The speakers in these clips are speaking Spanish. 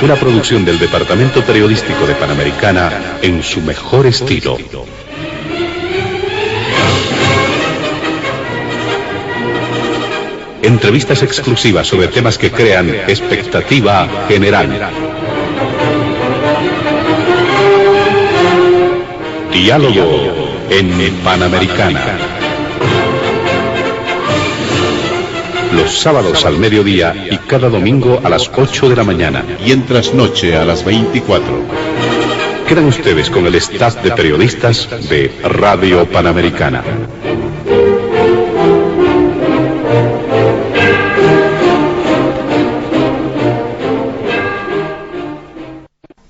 una producción del Departamento Periodístico de Panamericana en su mejor estilo. Entrevistas exclusivas sobre temas que crean expectativa general. Diálogo en Panamericana. Los sábados al mediodía y cada domingo a las 8 de la mañana. Y en trasnoche a las 24. Quedan ustedes con el staff de periodistas de Radio Panamericana.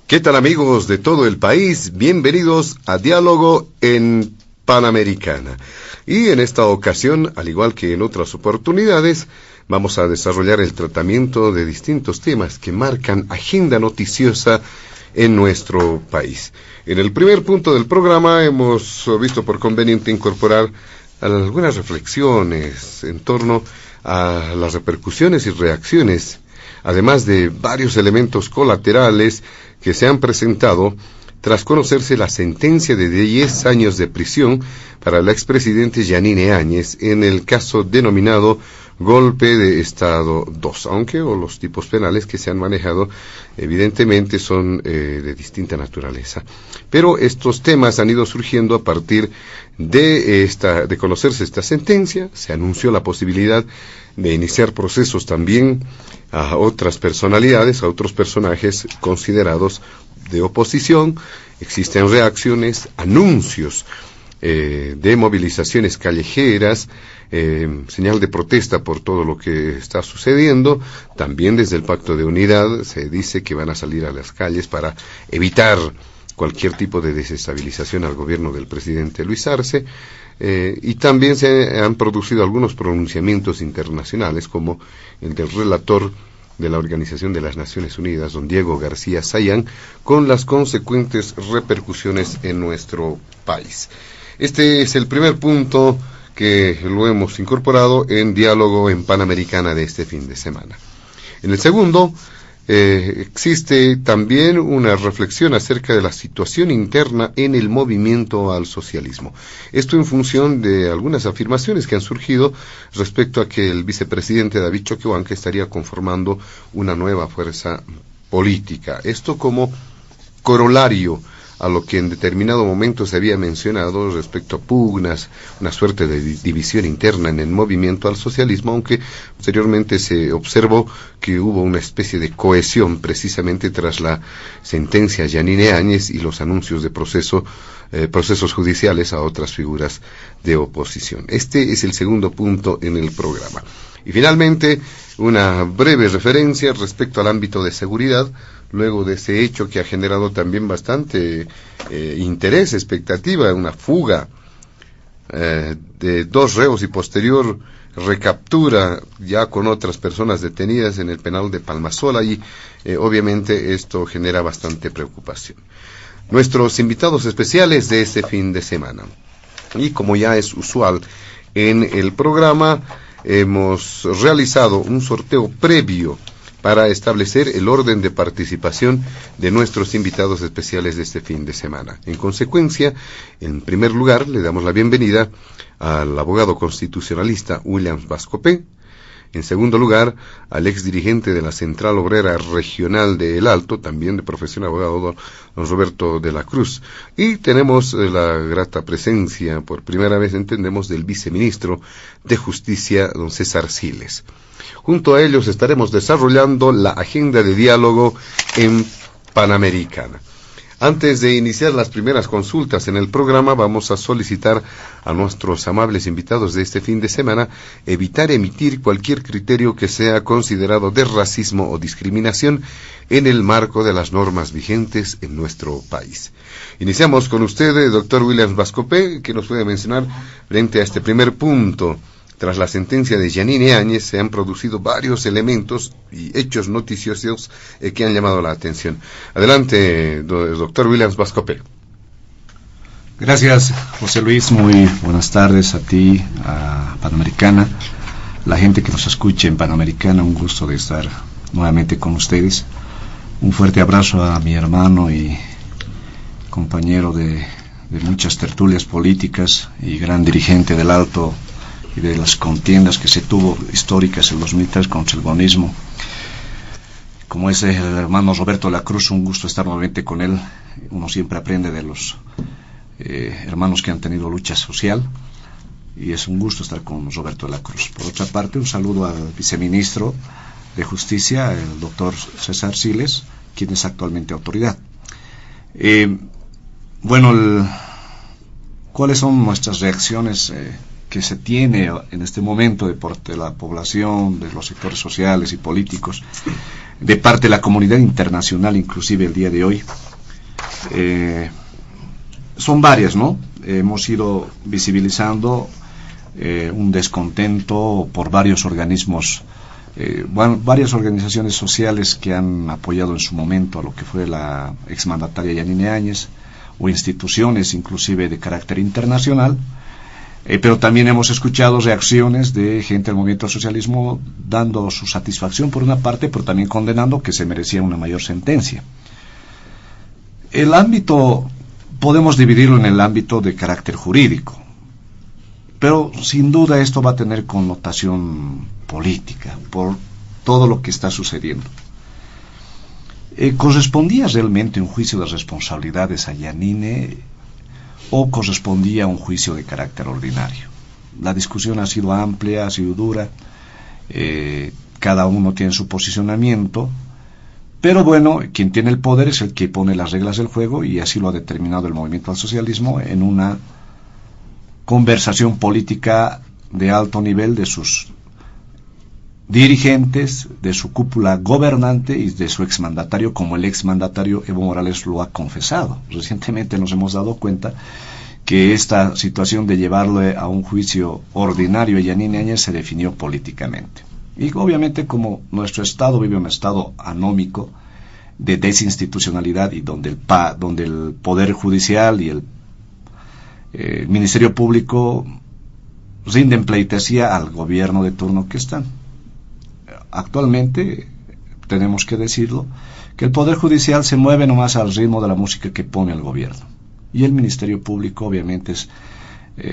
¿Qué tal, amigos de todo el país? Bienvenidos a Diálogo en Panamericana. Y en esta ocasión, al igual que en otras oportunidades, vamos a desarrollar el tratamiento de distintos temas que marcan agenda noticiosa en nuestro país. En el primer punto del programa hemos visto por conveniente incorporar algunas reflexiones en torno a las repercusiones y reacciones, además de varios elementos colaterales que se han presentado tras conocerse la sentencia de 10 años de prisión para el expresidente Yanine Áñez en el caso denominado Golpe de Estado 2, aunque los tipos penales que se han manejado evidentemente son de distinta naturaleza. Pero estos temas han ido surgiendo a partir de conocerse esta sentencia. Se anunció la posibilidad de iniciar procesos también a otras personalidades, a otros personajes considerados de oposición. Existen reacciones, anuncios de movilizaciones callejeras, señal de protesta por todo lo que está sucediendo. También desde el Pacto de Unidad se dice que van a salir a las calles para evitar cualquier tipo de desestabilización al gobierno del presidente Luis Arce, y también se han producido algunos pronunciamientos internacionales, como el del relator de la Organización de las Naciones Unidas, don Diego García Sayán, con las consecuentes repercusiones en nuestro país. Este es el primer punto que lo hemos incorporado en Diálogo en Panamericana de este fin de semana. En el segundo, existe también una reflexión acerca de la situación interna en el movimiento al socialismo. Esto en función de algunas afirmaciones que han surgido respecto a que el vicepresidente David Choquehuanca estaría conformando una nueva fuerza política. Esto como corolario a lo que en determinado momento se había mencionado respecto a pugnas, una suerte de división interna en el movimiento al socialismo, aunque posteriormente se observó que hubo una especie de cohesión precisamente tras la sentencia Yanine Áñez y los anuncios de procesos judiciales a otras figuras de oposición. Este es el segundo punto en el programa. Y finalmente, una breve referencia respecto al ámbito de seguridad, luego de ese hecho que ha generado también bastante interés, expectativa, una fuga de 2 reos y posterior recaptura ya con otras personas detenidas en el penal de Palmasola, y obviamente esto genera bastante preocupación. Nuestros invitados especiales de este fin de semana, y como ya es usual en el programa, hemos realizado un sorteo previo para establecer el orden de participación de nuestros invitados especiales de este fin de semana. En consecuencia, en primer lugar, le damos la bienvenida al abogado constitucionalista Williams Vascopé. En segundo lugar, al ex dirigente de la Central Obrera Regional de El Alto, también de profesión abogado, don Roberto de la Cruz. Y tenemos la grata presencia, por primera vez entendemos, del viceministro de Justicia, don César Siles. Junto a ellos estaremos desarrollando la agenda de diálogo en Panamericana. Antes de iniciar las primeras consultas en el programa, vamos a solicitar a nuestros amables invitados de este fin de semana evitar emitir cualquier criterio que sea considerado de racismo o discriminación en el marco de las normas vigentes en nuestro país. Iniciamos con usted, doctor Williams Vascopé, que nos puede mencionar frente a este primer punto. Tras la sentencia de Yanine Áñez se han producido varios elementos y hechos noticiosos que han llamado la atención. Adelante, doctor Williams Vascopé. Gracias, José Luis. Muy buenas tardes a ti, a Panamericana, la gente que nos escuche en Panamericana. Un gusto de estar nuevamente con ustedes. Un fuerte abrazo a mi hermano y compañero de muchas tertulias políticas y gran dirigente del Alto y de las contiendas que se tuvo históricas en 2003 contra el bonismo, como es el hermano Roberto de la Cruz. Un gusto estar nuevamente con él. Uno siempre aprende de los hermanos que han tenido lucha social, y es un gusto estar con Roberto de la Cruz. Por otra parte, un saludo al viceministro de Justicia, el doctor César Siles, quien es actualmente autoridad. ¿Cuáles son nuestras reacciones que se tiene en este momento de parte de la población, de los sectores sociales y políticos, de parte de la comunidad internacional, inclusive el día de hoy? Son varias, ¿no? Hemos ido visibilizando un descontento por varios organismos, varias organizaciones sociales que han apoyado en su momento a lo que fue la exmandataria Yanine Áñez, o instituciones inclusive de carácter internacional, pero también hemos escuchado reacciones de gente del movimiento al socialismo dando su satisfacción por una parte, pero también condenando que se merecía una mayor sentencia. El ámbito podemos dividirlo en el ámbito de carácter jurídico, pero sin duda esto va a tener connotación política por todo lo que está sucediendo. ¿Correspondía realmente un juicio de responsabilidades a Yanine o correspondía a un juicio de carácter ordinario? La discusión ha sido amplia, ha sido dura, cada uno tiene su posicionamiento, pero bueno, quien tiene el poder es el que pone las reglas del juego, y así lo ha determinado el movimiento al socialismo en una conversación política de alto nivel de sus dirigentes, de su cúpula gobernante y de su exmandatario, como el exmandatario Evo Morales lo ha confesado. Recientemente nos hemos dado cuenta que esta situación de llevarle a un juicio ordinario a Yanine Áñez se definió políticamente. Y obviamente, como nuestro Estado vive un estado anómico de desinstitucionalidad, y donde el Poder Judicial y el Ministerio Público rinden pleitesía al gobierno de turno que están. Actualmente, tenemos que decirlo, que el Poder Judicial se mueve nomás al ritmo de la música que pone el gobierno. Y el Ministerio Público obviamente es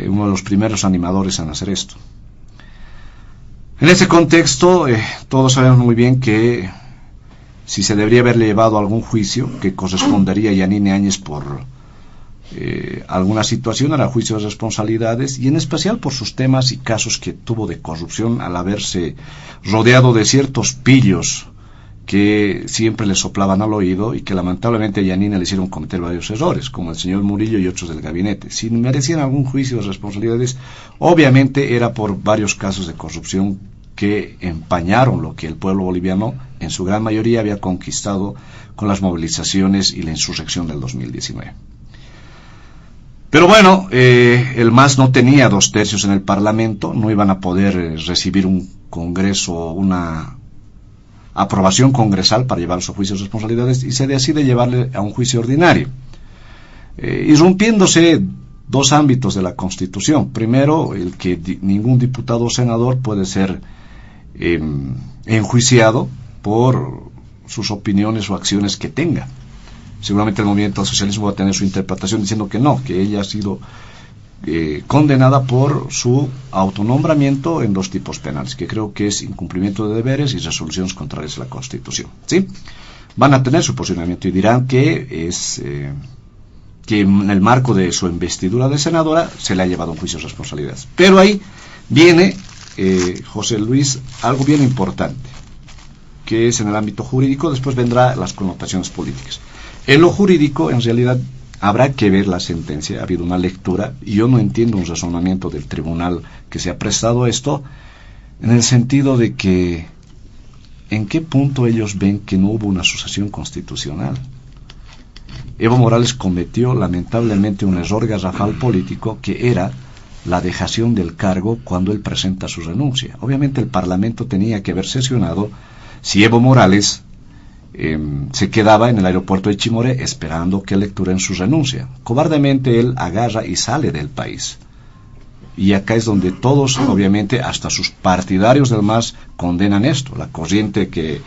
uno de los primeros animadores en hacer esto. En ese contexto, todos sabemos muy bien que si se debería haberle llevado a algún juicio que correspondería a Yanine Áñez por alguna situación, era juicio de responsabilidades, y en especial por sus temas y casos que tuvo de corrupción, al haberse rodeado de ciertos pillos que siempre le soplaban al oído y que lamentablemente a Yanine le hicieron cometer varios errores, como el señor Murillo y otros del gabinete. Si merecían algún juicio de responsabilidades, obviamente era por varios casos de corrupción que empañaron lo que el pueblo boliviano en su gran mayoría había conquistado con las movilizaciones y la insurrección del 2019. Pero bueno, el MAS no tenía 2/3 en el Parlamento, no iban a poder recibir un congreso, una aprobación congresal para llevar su juicio de responsabilidades, y se decide llevarle a un juicio ordinario, irrumpiéndose dos ámbitos de la Constitución. Primero, el que ningún diputado o senador puede ser enjuiciado por sus opiniones o acciones que tenga. Seguramente el movimiento al socialismo va a tener su interpretación diciendo que no, que ella ha sido condenada por su autonombramiento en 2 tipos penales, que creo que es incumplimiento de deberes y resoluciones contrarias a la Constitución. ¿Sí? Van a tener su posicionamiento y dirán que es que en el marco de su investidura de senadora se le ha llevado un juicio de responsabilidades. Pero ahí viene, José Luis, algo bien importante, que es en el ámbito jurídico. Después vendrá las connotaciones políticas. En lo jurídico, en realidad, habrá que ver la sentencia. Ha habido una lectura, y yo no entiendo un razonamiento del tribunal que se ha prestado a esto, en el sentido de que ¿en qué punto ellos ven que no hubo una sucesión constitucional? Evo Morales cometió lamentablemente un error garrafal político, que era la dejación del cargo cuando él presenta su renuncia. Obviamente el Parlamento tenía que haber sesionado si Evo Morales se quedaba en el aeropuerto de Chimoré esperando que lecturen su renuncia. Cobardemente él agarra y sale del país. Y acá es donde todos, obviamente, hasta sus partidarios del MAS condenan esto. La corriente que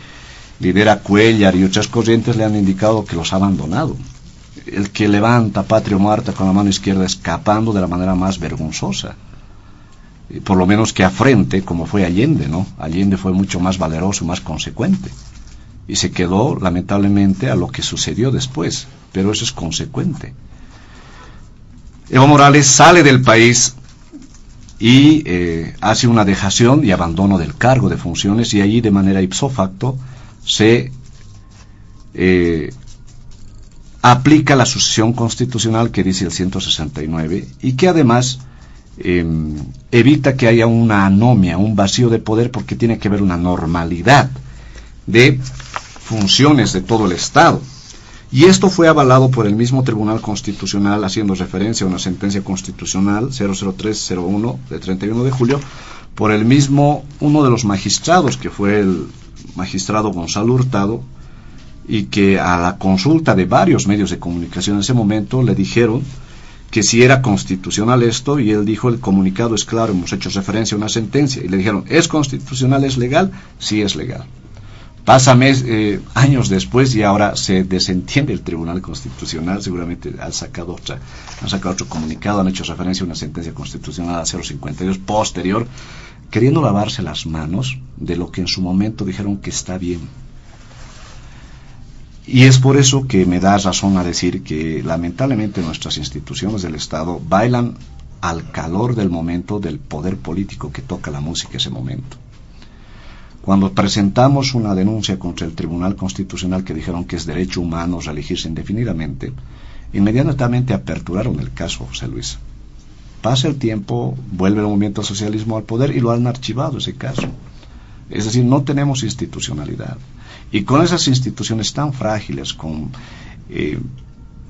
lidera Cuellar y otras corrientes, le han indicado que los ha abandonado. El que levanta Patria o Muerte con la mano izquierda escapando de la manera más vergonzosa. Por lo menos que afrente, como fue Allende, ¿no? Allende fue mucho más valeroso y más consecuente. Y se quedó, lamentablemente, a lo que sucedió después. Pero eso es consecuente. Evo Morales sale del país y hace una dejación y abandono del cargo de funciones, y allí de manera ipso facto se aplica la sucesión constitucional que dice el 169 y que además evita que haya una anomia, un vacío de poder, porque tiene que haber una normalidad de funciones de todo el Estado. Y esto fue avalado por el mismo Tribunal Constitucional, haciendo referencia a una sentencia constitucional 00301 de 31 de julio, por el mismo, uno de los magistrados, que fue el magistrado Gonzalo Hurtado, y que a la consulta de varios medios de comunicación en ese momento le dijeron que si era constitucional esto, y él dijo: el comunicado es claro, hemos hecho referencia a una sentencia, y le dijeron: ¿es constitucional, es legal? Sí, es legal. Pasa años después y ahora se desentiende el Tribunal Constitucional, seguramente han sacado otro comunicado, han hecho referencia a una sentencia constitucional a 052 posterior, queriendo lavarse las manos de lo que en su momento dijeron que está bien. Y es por eso que me da razón a decir que lamentablemente nuestras instituciones del Estado bailan al calor del momento del poder político que toca la música ese momento. Cuando presentamos una denuncia contra el Tribunal Constitucional, que dijeron que es derecho humano reelegirse indefinidamente, inmediatamente aperturaron el caso, José Luis. Pasa el tiempo, vuelve el movimiento socialismo al poder y lo han archivado ese caso. Es decir, no tenemos institucionalidad. Y con esas instituciones tan frágiles, con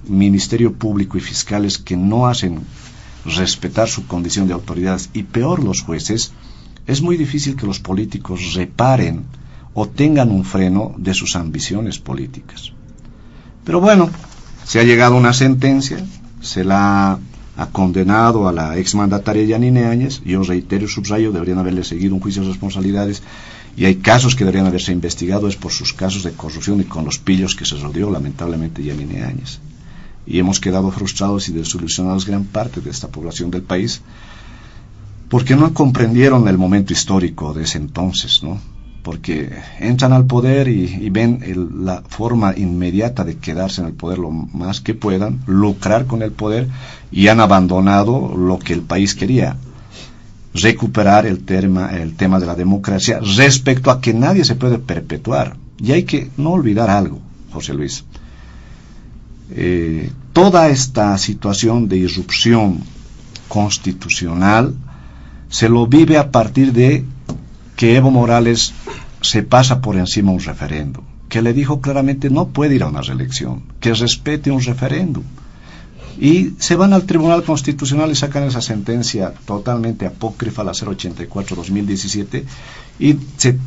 Ministerio Público y fiscales que no hacen respetar su condición de autoridades, y peor los jueces, es muy difícil que los políticos reparen o tengan un freno de sus ambiciones políticas. Pero bueno, se ha llegado a una sentencia, se la ha condenado a la exmandataria Yanine Áñez. Yo reitero y subrayo, deberían haberle seguido un juicio de responsabilidades, y hay casos que deberían haberse investigado, es por sus casos de corrupción y con los pillos que se rodeó lamentablemente Yanine Áñez. Y hemos quedado frustrados y desilusionados gran parte de esta población del país, porque no comprendieron el momento histórico de ese entonces, ¿no? Porque entran al poder y ven la forma inmediata de quedarse en el poder lo más que puedan, lucrar con el poder, y han abandonado lo que el país quería: recuperar el tema de la democracia, respecto a que nadie se puede perpetuar. Y hay que no olvidar algo, José Luis. Toda esta situación de irrupción constitucional se lo vive a partir de que Evo Morales se pasa por encima un referéndum, que le dijo claramente no puede ir a una reelección, que respete un referéndum. Y se van al Tribunal Constitucional y sacan esa sentencia totalmente apócrifa, la 084-2017, y se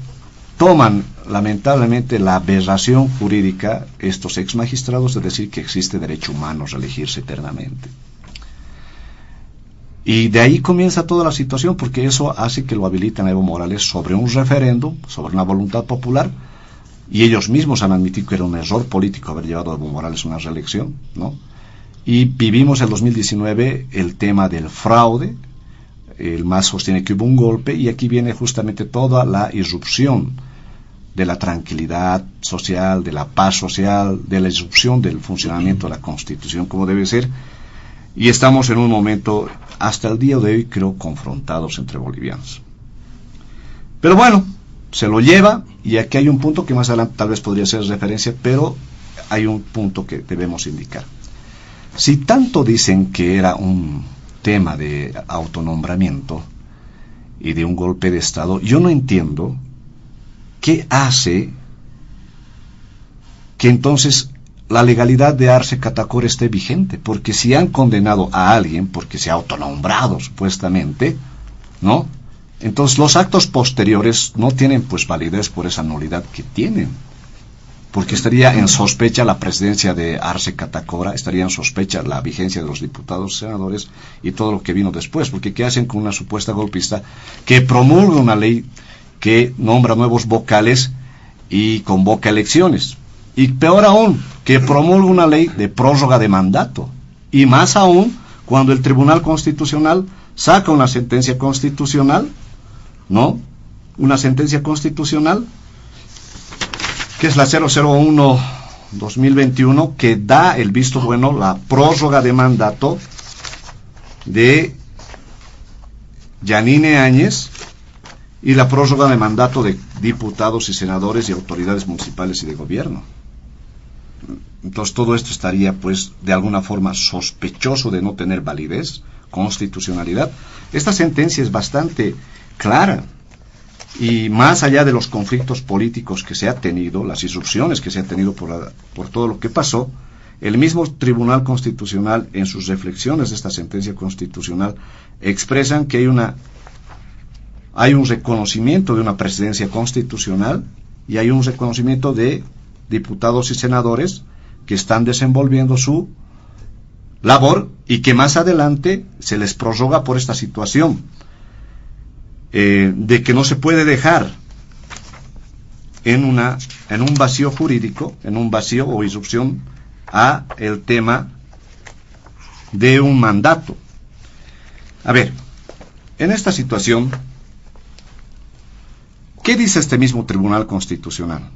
toman lamentablemente la aberración jurídica estos ex magistrados de decir que existe derecho humano a reelegirse eternamente. Y de ahí comienza toda la situación, porque eso hace que lo habiliten a Evo Morales sobre un referéndum, sobre una voluntad popular, y ellos mismos han admitido que era un error político haber llevado a Evo Morales a una reelección, ¿no? Y vivimos el 2019 el tema del fraude. El MAS sostiene que hubo un golpe, y aquí viene justamente toda la irrupción de la tranquilidad social, de la paz social, de la irrupción del funcionamiento de la Constitución como debe ser. Y estamos en un momento, hasta el día de hoy, creo, confrontados entre bolivianos. Pero bueno, se lo lleva, y aquí hay un punto que más adelante tal vez podría ser referencia, pero hay un punto que debemos indicar. Si tanto dicen que era un tema de autonombramiento y de un golpe de Estado, yo no entiendo qué hace que entonces la legalidad de Arce Catacora esté vigente, porque si han condenado a alguien porque se ha autonombrado supuestamente, ¿no? Entonces los actos posteriores no tienen pues validez por esa nulidad que tienen, porque estaría en sospecha la presidencia de Arce Catacora, estaría en sospecha la vigencia de los diputados, senadores y todo lo que vino después, porque ¿qué hacen con una supuesta golpista que promulga una ley que nombra nuevos vocales y convoca elecciones. Y peor aún, que promulga una ley de prórroga de mandato. Y más aún, cuando el Tribunal Constitucional saca una sentencia constitucional, ¿no? Una sentencia constitucional, que es la 001-2021, que da el visto bueno, la prórroga de mandato de Yanine Áñez y la prórroga de mandato de diputados y senadores y autoridades municipales y de gobierno. Entonces todo esto estaría, pues, de alguna forma sospechoso de no tener validez, constitucionalidad. Esta sentencia es bastante clara, y más allá de los conflictos políticos que se ha tenido, las disrupciones que se ha tenido por todo lo que pasó, el mismo Tribunal Constitucional, en sus reflexiones de esta sentencia constitucional, expresan que hay un reconocimiento de una presidencia constitucional y hay un reconocimiento de diputados y senadores que están desenvolviendo su labor y que más adelante se les prorroga por esta situación de que no se puede dejar en un vacío jurídico, en un vacío o disrupción a el tema de un mandato. A ver, en esta situación, ¿qué dice este mismo Tribunal Constitucional?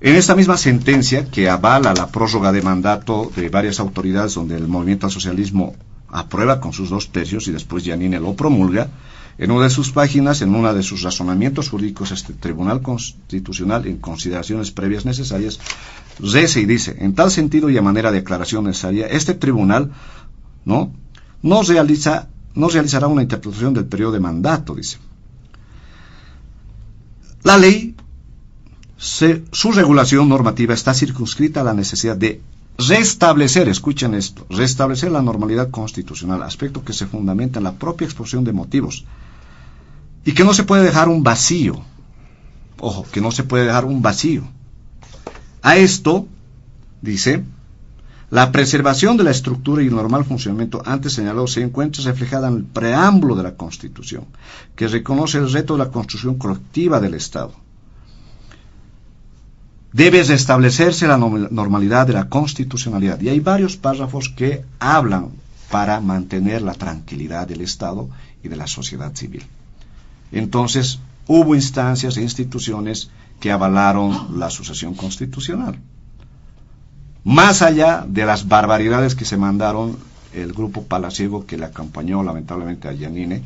En esta misma sentencia que avala la prórroga de mandato de varias autoridades, donde el movimiento al socialismo aprueba con sus 2/3 y después Yanine lo promulga, en una de sus páginas, en uno de sus razonamientos jurídicos, este Tribunal Constitucional, en consideraciones previas necesarias, reza y dice: en tal sentido y a manera de aclaración necesaria, este tribunal no realizará una interpretación del periodo de mandato, dice. La ley, su regulación normativa está circunscrita a la necesidad de restablecer, escuchen esto, restablecer la normalidad constitucional, aspecto que se fundamenta en la propia exposición de motivos, y que no se puede dejar un vacío. Ojo, que no se puede dejar un vacío. A esto, dice, la preservación de la estructura y el normal funcionamiento antes señalado se encuentra reflejada en el preámbulo de la Constitución, que reconoce el reto de la construcción colectiva del Estado. Debe restablecerse la normalidad de la constitucionalidad. Y hay varios párrafos que hablan para mantener la tranquilidad del Estado y de la sociedad civil. Entonces, hubo instancias e instituciones que avalaron la sucesión constitucional. Más allá de las barbaridades que se mandaron el grupo palaciego que le acompañó lamentablemente a Yanine,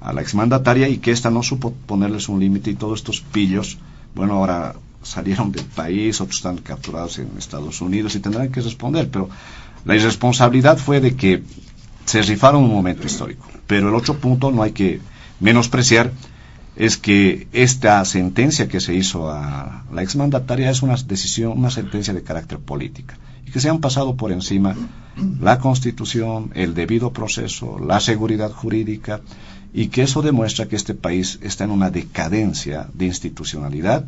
a la exmandataria, y que ésta no supo ponerles un límite, y todos estos pillos, bueno, ahora salieron del país, otros están capturados en Estados Unidos y tendrán que responder, pero la irresponsabilidad fue de que se rifaron un momento histórico. Pero el otro punto no hay que menospreciar, es que esta sentencia que se hizo a la exmandataria es una sentencia de carácter política, y que se han pasado por encima la Constitución, el debido proceso, la seguridad jurídica, y que eso demuestra que este país está en una decadencia de institucionalidad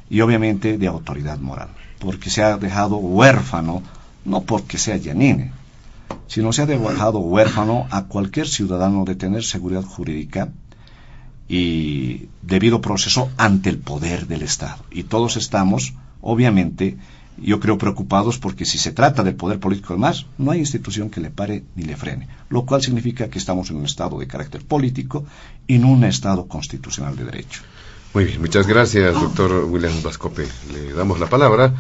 y obviamente de autoridad moral, porque se ha dejado huérfano, no porque sea Yanine, sino se ha dejado huérfano a cualquier ciudadano de tener seguridad jurídica y debido proceso ante el poder del Estado. Y todos estamos, obviamente, yo creo, preocupados, porque si se trata del poder político además, no hay institución que le pare ni le frene, lo cual significa que estamos en un Estado de carácter político y no un Estado constitucional de derecho. Muy bien, muchas gracias, doctor William Vascope. Le damos la palabra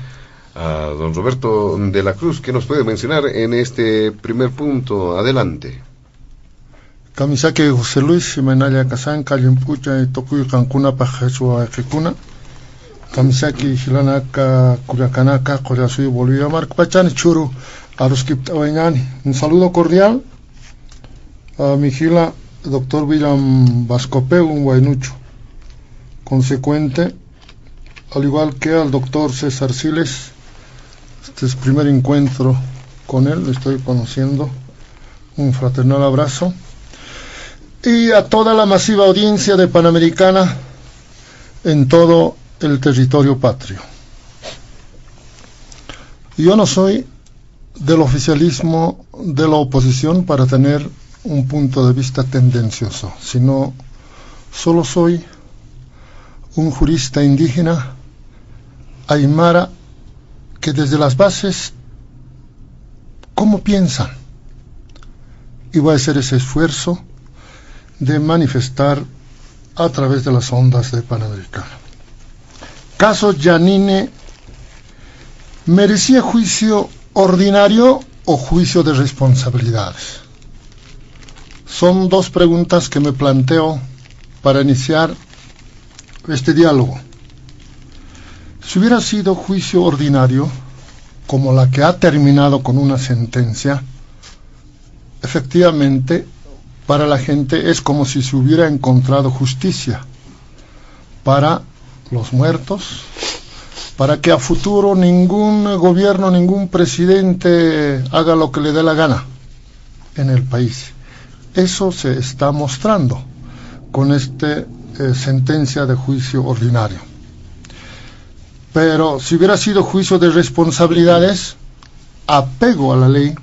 a don Roberto de la Cruz, que nos puede mencionar en este primer punto. Adelante. Kamisake José Luis Menaya Kazan Kalimpucha Tokuy Cancuna Pajachua Kekuna Kamisaki Hilanaka Curacanaka Corazui Bolivia Marc Pachani Churu Aruskip Tawañani. Un saludo cordial a mi gila doctor William Vascope, un guaynucho consecuente, al igual que al doctor César Siles. Este es el primer encuentro con él, le estoy conociendo. Un fraternal abrazo. Y a toda la masiva audiencia de Panamericana en todo el territorio patrio. Yo no soy del oficialismo de la oposición para tener un punto de vista tendencioso, sino solo soy un jurista indígena, aymara, que desde las bases, ¿cómo piensan? Y voy a hacer ese esfuerzo de manifestar a través de las ondas de Panamericana. Caso Yanine, ¿merecía juicio ordinario o juicio de responsabilidades? Son dos preguntas que me planteo para iniciar este diálogo. Si hubiera sido juicio ordinario, como la que ha terminado con una sentencia, efectivamente, para la gente es como si se hubiera encontrado justicia para los muertos, para que a futuro ningún gobierno, ningún presidente haga lo que le dé la gana en el país. Eso se está mostrando con esta sentencia de juicio ordinario. Pero si hubiera sido juicio de responsabilidades, apego a la ley,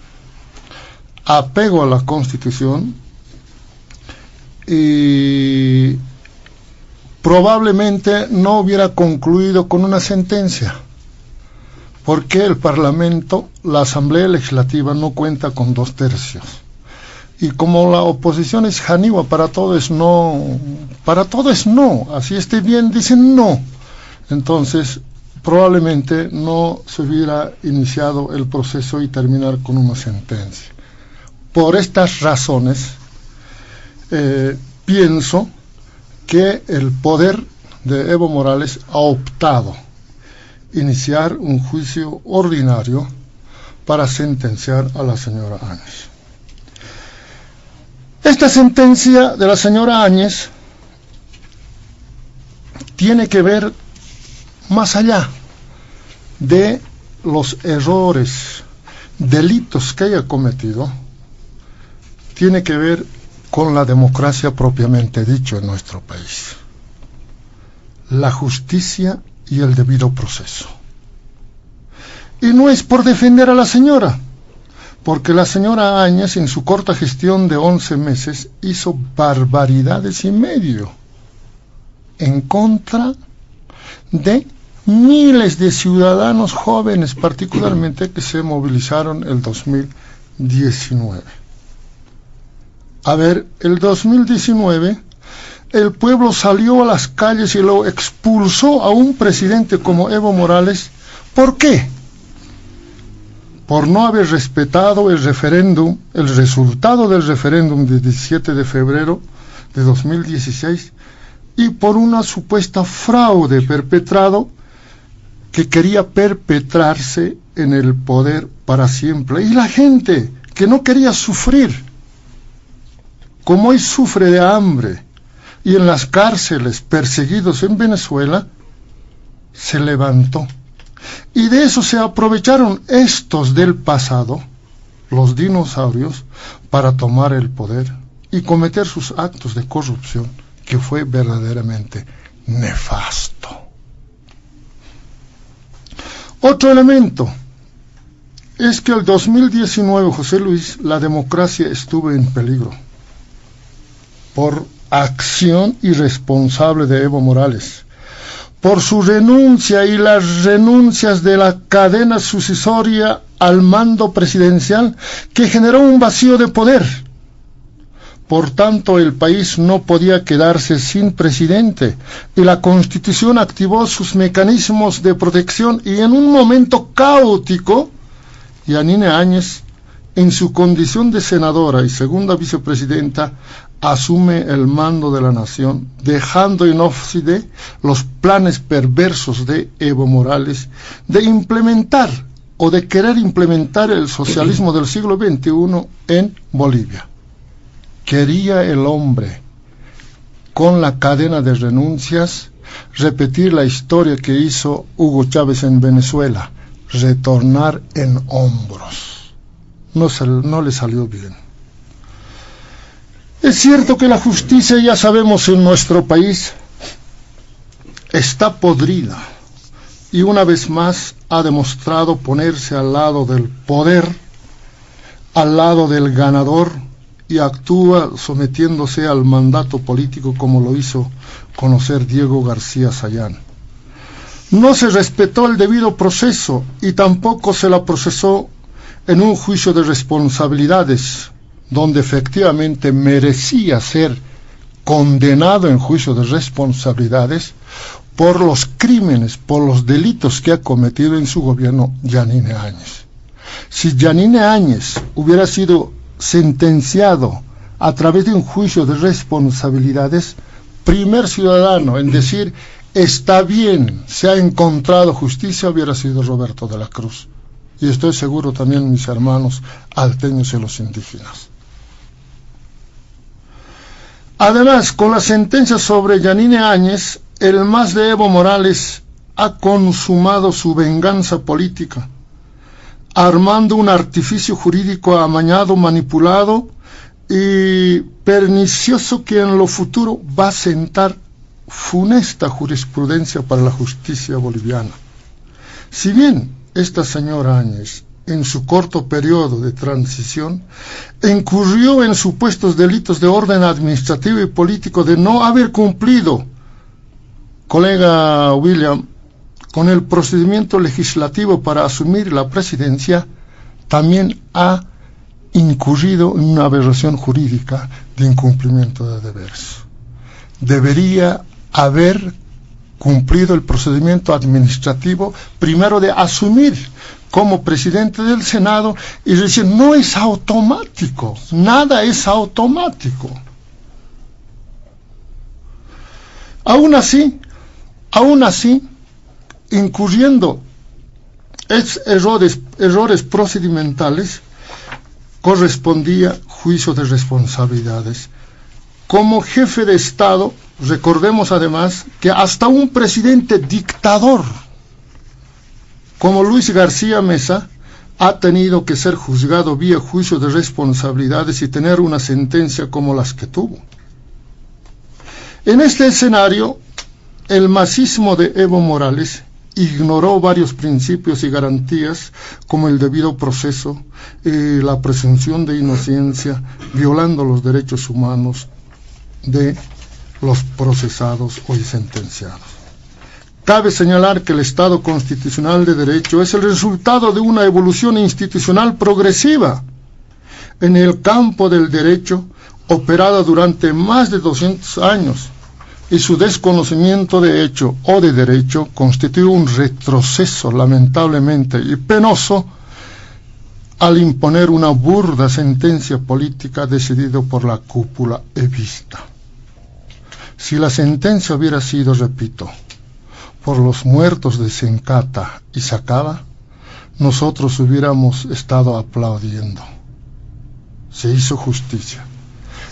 apego a la Constitución, y probablemente no hubiera concluido con una sentencia, porque el Parlamento, la Asamblea Legislativa, no cuenta con 2/3. Y como la oposición es janiwa, para todo es no, así esté bien, dicen no. Entonces, probablemente no se hubiera iniciado el proceso y terminar con una sentencia. Por estas razones, pienso que el poder de Evo Morales ha optado iniciar un juicio ordinario para sentenciar a la señora Áñez. Esta sentencia de la señora Áñez tiene que ver más allá de los errores, delitos que haya cometido, tiene que ver con la democracia propiamente dicho en nuestro país, la justicia y el debido proceso. Y no es por defender a la señora, porque la señora Áñez en su corta gestión de 11 meses hizo barbaridades y medio en contra de miles de ciudadanos jóvenes, particularmente que se movilizaron el 2019. A ver, el 2019 el pueblo salió a las calles y lo expulsó a un presidente como Evo Morales. ¿Por qué? Por no haber respetado el referéndum, el resultado del referéndum del 17 de febrero de 2016 y por una supuesta fraude perpetrado que quería perpetrarse en el poder para siempre. Y la gente que no quería sufrir, como hoy sufre de hambre y en las cárceles perseguidos en Venezuela, se levantó. Y de eso se aprovecharon estos del pasado, los dinosaurios, para tomar el poder y cometer sus actos de corrupción, que fue verdaderamente nefasto. Otro elemento es que el 2019, José Luis, la democracia estuvo en peligro por acción irresponsable de Evo Morales, por su renuncia y las renuncias de la cadena sucesoria al mando presidencial, que generó un vacío de poder. Por tanto, el país no podía quedarse sin presidente, y la Constitución activó sus mecanismos de protección, y en un momento caótico, Yanine Áñez, en su condición de senadora y segunda vicepresidenta, asume el mando de la nación, dejando en óbside los planes perversos de Evo Morales de implementar o de querer implementar el socialismo del siglo XXI en Bolivia. Quería el hombre, con la cadena de renuncias, repetir la historia que hizo Hugo Chávez en Venezuela, retornar en hombros. No le salió bien. Es cierto que la justicia, ya sabemos, en nuestro país está podrida y una vez más ha demostrado ponerse al lado del poder, al lado del ganador y actúa sometiéndose al mandato político como lo hizo conocer Diego García Sayán. No se respetó el debido proceso y tampoco se la procesó en un juicio de responsabilidades, donde efectivamente merecía ser condenado en juicio de responsabilidades por los crímenes, por los delitos que ha cometido en su gobierno Yanine Áñez. Si Yanine Áñez hubiera sido sentenciado a través de un juicio de responsabilidades, primer ciudadano en decir está bien, se ha encontrado justicia, hubiera sido Roberto de la Cruz. Y estoy seguro también mis hermanos alteños y los indígenas. Además, con la sentencia sobre Yanine Áñez, el MAS de Evo Morales ha consumado su venganza política, armando un artificio jurídico amañado, manipulado y pernicioso que en lo futuro va a sentar funesta jurisprudencia para la justicia boliviana. Si bien esta señora Áñez, en su corto periodo de transición, incurrió en supuestos delitos de orden administrativo y político de no haber cumplido, colega William, con el procedimiento legislativo para asumir la presidencia, también ha incurrido en una aberración jurídica de incumplimiento de deberes. Debería haber cumplido el procedimiento administrativo, primero de asumir como presidente del Senado y decir, no es automático, nada es automático. Aún así, incurriendo errores procedimentales, correspondía juicio de responsabilidades. Como jefe de Estado, recordemos además que hasta un presidente dictador como Luis García Mesa ha tenido que ser juzgado vía juicio de responsabilidades y tener una sentencia como las que tuvo. En este escenario, el masismo de Evo Morales ignoró varios principios y garantías como el debido proceso y la presunción de inocencia, violando los derechos humanos de los procesados hoy sentenciados. Cabe señalar que el Estado constitucional de derecho es el resultado de una evolución institucional progresiva en el campo del derecho operada durante más de 200 años, y su desconocimiento de hecho o de derecho constituye un retroceso lamentablemente y penoso al imponer una burda sentencia política decidida por la cúpula evista. Si la sentencia hubiera sido, repito, por los muertos de Sencata y Sacaba, nosotros hubiéramos estado aplaudiendo. Se hizo justicia.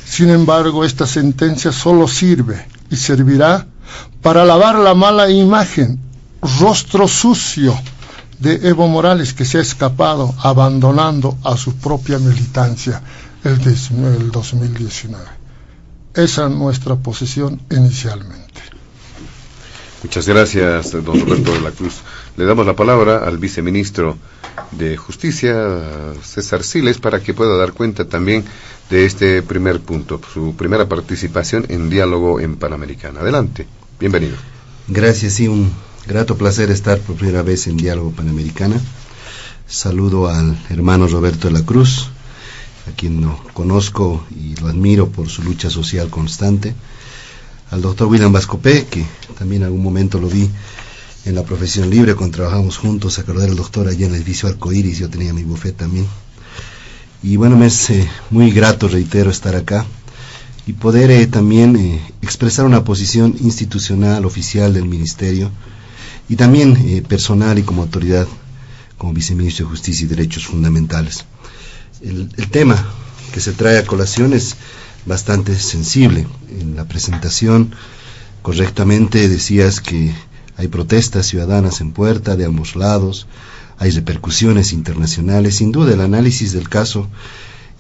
Sin embargo, esta sentencia solo sirve y servirá para lavar la mala imagen, rostro sucio de Evo Morales, que se ha escapado abandonando a su propia militancia el 2019. Esa es nuestra posición inicialmente. Muchas gracias, don Roberto de la Cruz. Le damos la palabra al viceministro de Justicia, César Siles, para que pueda dar cuenta también de este primer punto, su primera participación en Diálogo en Panamericana. Adelante, bienvenido. Gracias, sí, un grato placer estar por primera vez en Diálogo Panamericana. Saludo al hermano Roberto de la Cruz, a quien no conozco y lo admiro por su lucha social constante. Al doctor William Vascopé, que también en algún momento lo vi en la Profesión Libre cuando trabajamos juntos. Se acordó del doctor allá en el edificio Arcoíris, yo tenía mi bufete también. Y bueno, me es muy grato, reitero, estar acá y poder también expresar una posición institucional, oficial del Ministerio, y también personal y como autoridad, como viceministro de Justicia y Derechos Fundamentales. El tema que se trae a colación es bastante sensible. En la presentación correctamente decías que hay protestas ciudadanas en puerta de ambos lados, hay repercusiones internacionales. Sin duda el análisis del caso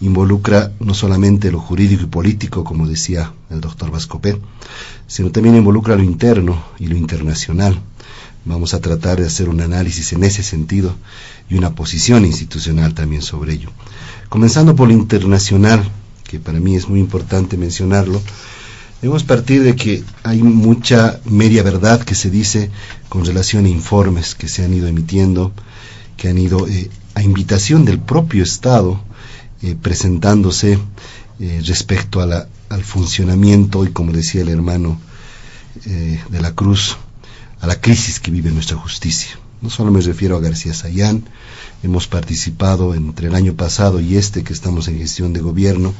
involucra no solamente lo jurídico y político, como decía el doctor Vascopé, sino también involucra lo interno y lo internacional. Vamos a tratar de hacer un análisis en ese sentido y una posición institucional también sobre ello. Comenzando por lo internacional, que para mí es muy importante mencionarlo. Debemos partir de que hay mucha media verdad que se dice con relación a informes que se han ido emitiendo, que han ido a invitación del propio Estado, presentándose respecto a al funcionamiento y, como decía el hermano de la Cruz, a la crisis que vive nuestra justicia. No solo me refiero a García Sayán, hemos participado entre el año pasado y que estamos en gestión de gobierno,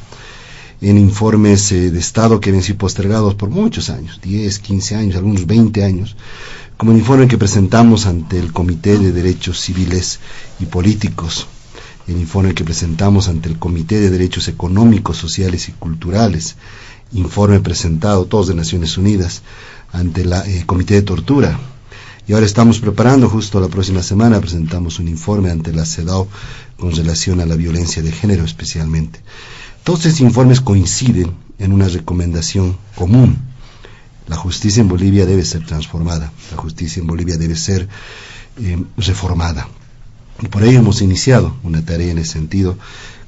en informes de Estado que habían sido postergados por muchos años, 10, 15 años, algunos 20 años, como el informe que presentamos ante el Comité de Derechos Civiles y Políticos, el informe que presentamos ante el Comité de Derechos Económicos, Sociales y Culturales, informe presentado, todos de Naciones Unidas, ante el Comité de Tortura. Y ahora estamos preparando, justo la próxima semana, presentamos un informe ante la CEDAW con relación a la violencia de género especialmente. Todos estos informes coinciden en una recomendación común. La justicia en Bolivia debe ser transformada, la justicia en Bolivia debe ser reformada. Y por ello hemos iniciado una tarea en ese sentido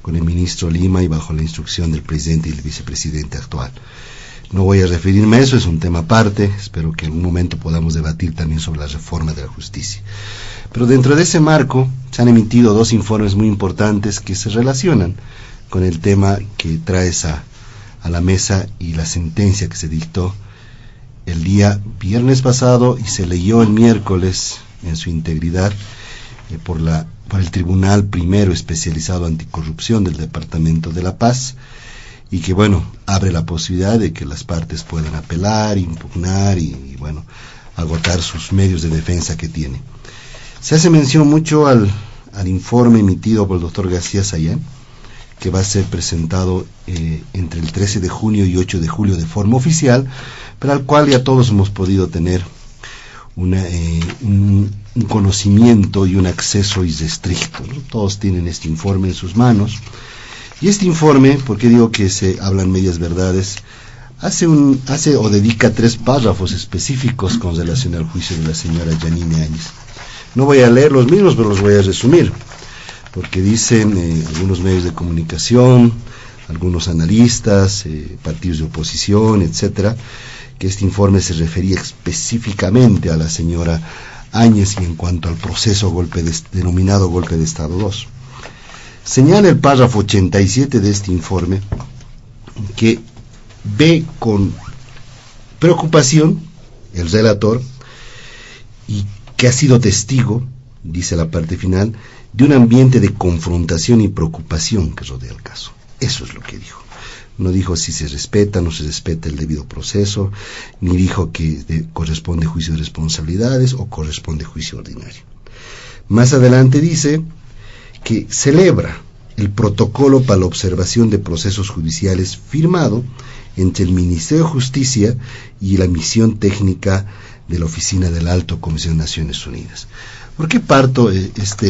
con el ministro Lima y bajo la instrucción del presidente y el vicepresidente actual. No voy a referirme a eso, es un tema aparte, espero que en un momento podamos debatir también sobre la reforma de la justicia. Pero dentro de ese marco se han emitido 2 informes muy importantes que se relacionan con el tema que traes a la mesa y la sentencia que se dictó el día viernes pasado y se leyó el miércoles en su integridad por el Tribunal Primero Especializado Anticorrupción del Departamento de La Paz, y que abre la posibilidad de que las partes puedan apelar, impugnar y agotar sus medios de defensa que tienen. Se hace mención mucho al informe emitido por el doctor García Sayán, que va a ser presentado entre el 13 de junio y 8 de julio de forma oficial, pero al cual ya todos hemos podido tener un conocimiento y un acceso irrestricto, ¿no? Todos tienen este informe en sus manos. Y este informe, ¿por qué digo que se hablan medias verdades? Hace o dedica 3 párrafos específicos con relación al juicio de la señora Yanine Áñez. No voy a leer los mismos, pero los voy a resumir, porque dicen algunos medios de comunicación, algunos analistas, partidos de oposición, etcétera, que este informe se refería específicamente a la señora Áñez y en cuanto al proceso denominado golpe de Estado 2. Señala el párrafo 87 de este informe que ve con preocupación el relator y que ha sido testigo, dice la parte final, de un ambiente de confrontación y preocupación que rodea el caso. Eso es lo que dijo. No dijo si se respeta o no se respeta el debido proceso, ni dijo que corresponde juicio de responsabilidades o corresponde juicio ordinario. Más adelante dice que celebra el protocolo para la observación de procesos judiciales firmado entre el Ministerio de Justicia y la misión técnica de la Oficina del Alto Comisionado de Naciones Unidas. ¿Por qué parto esta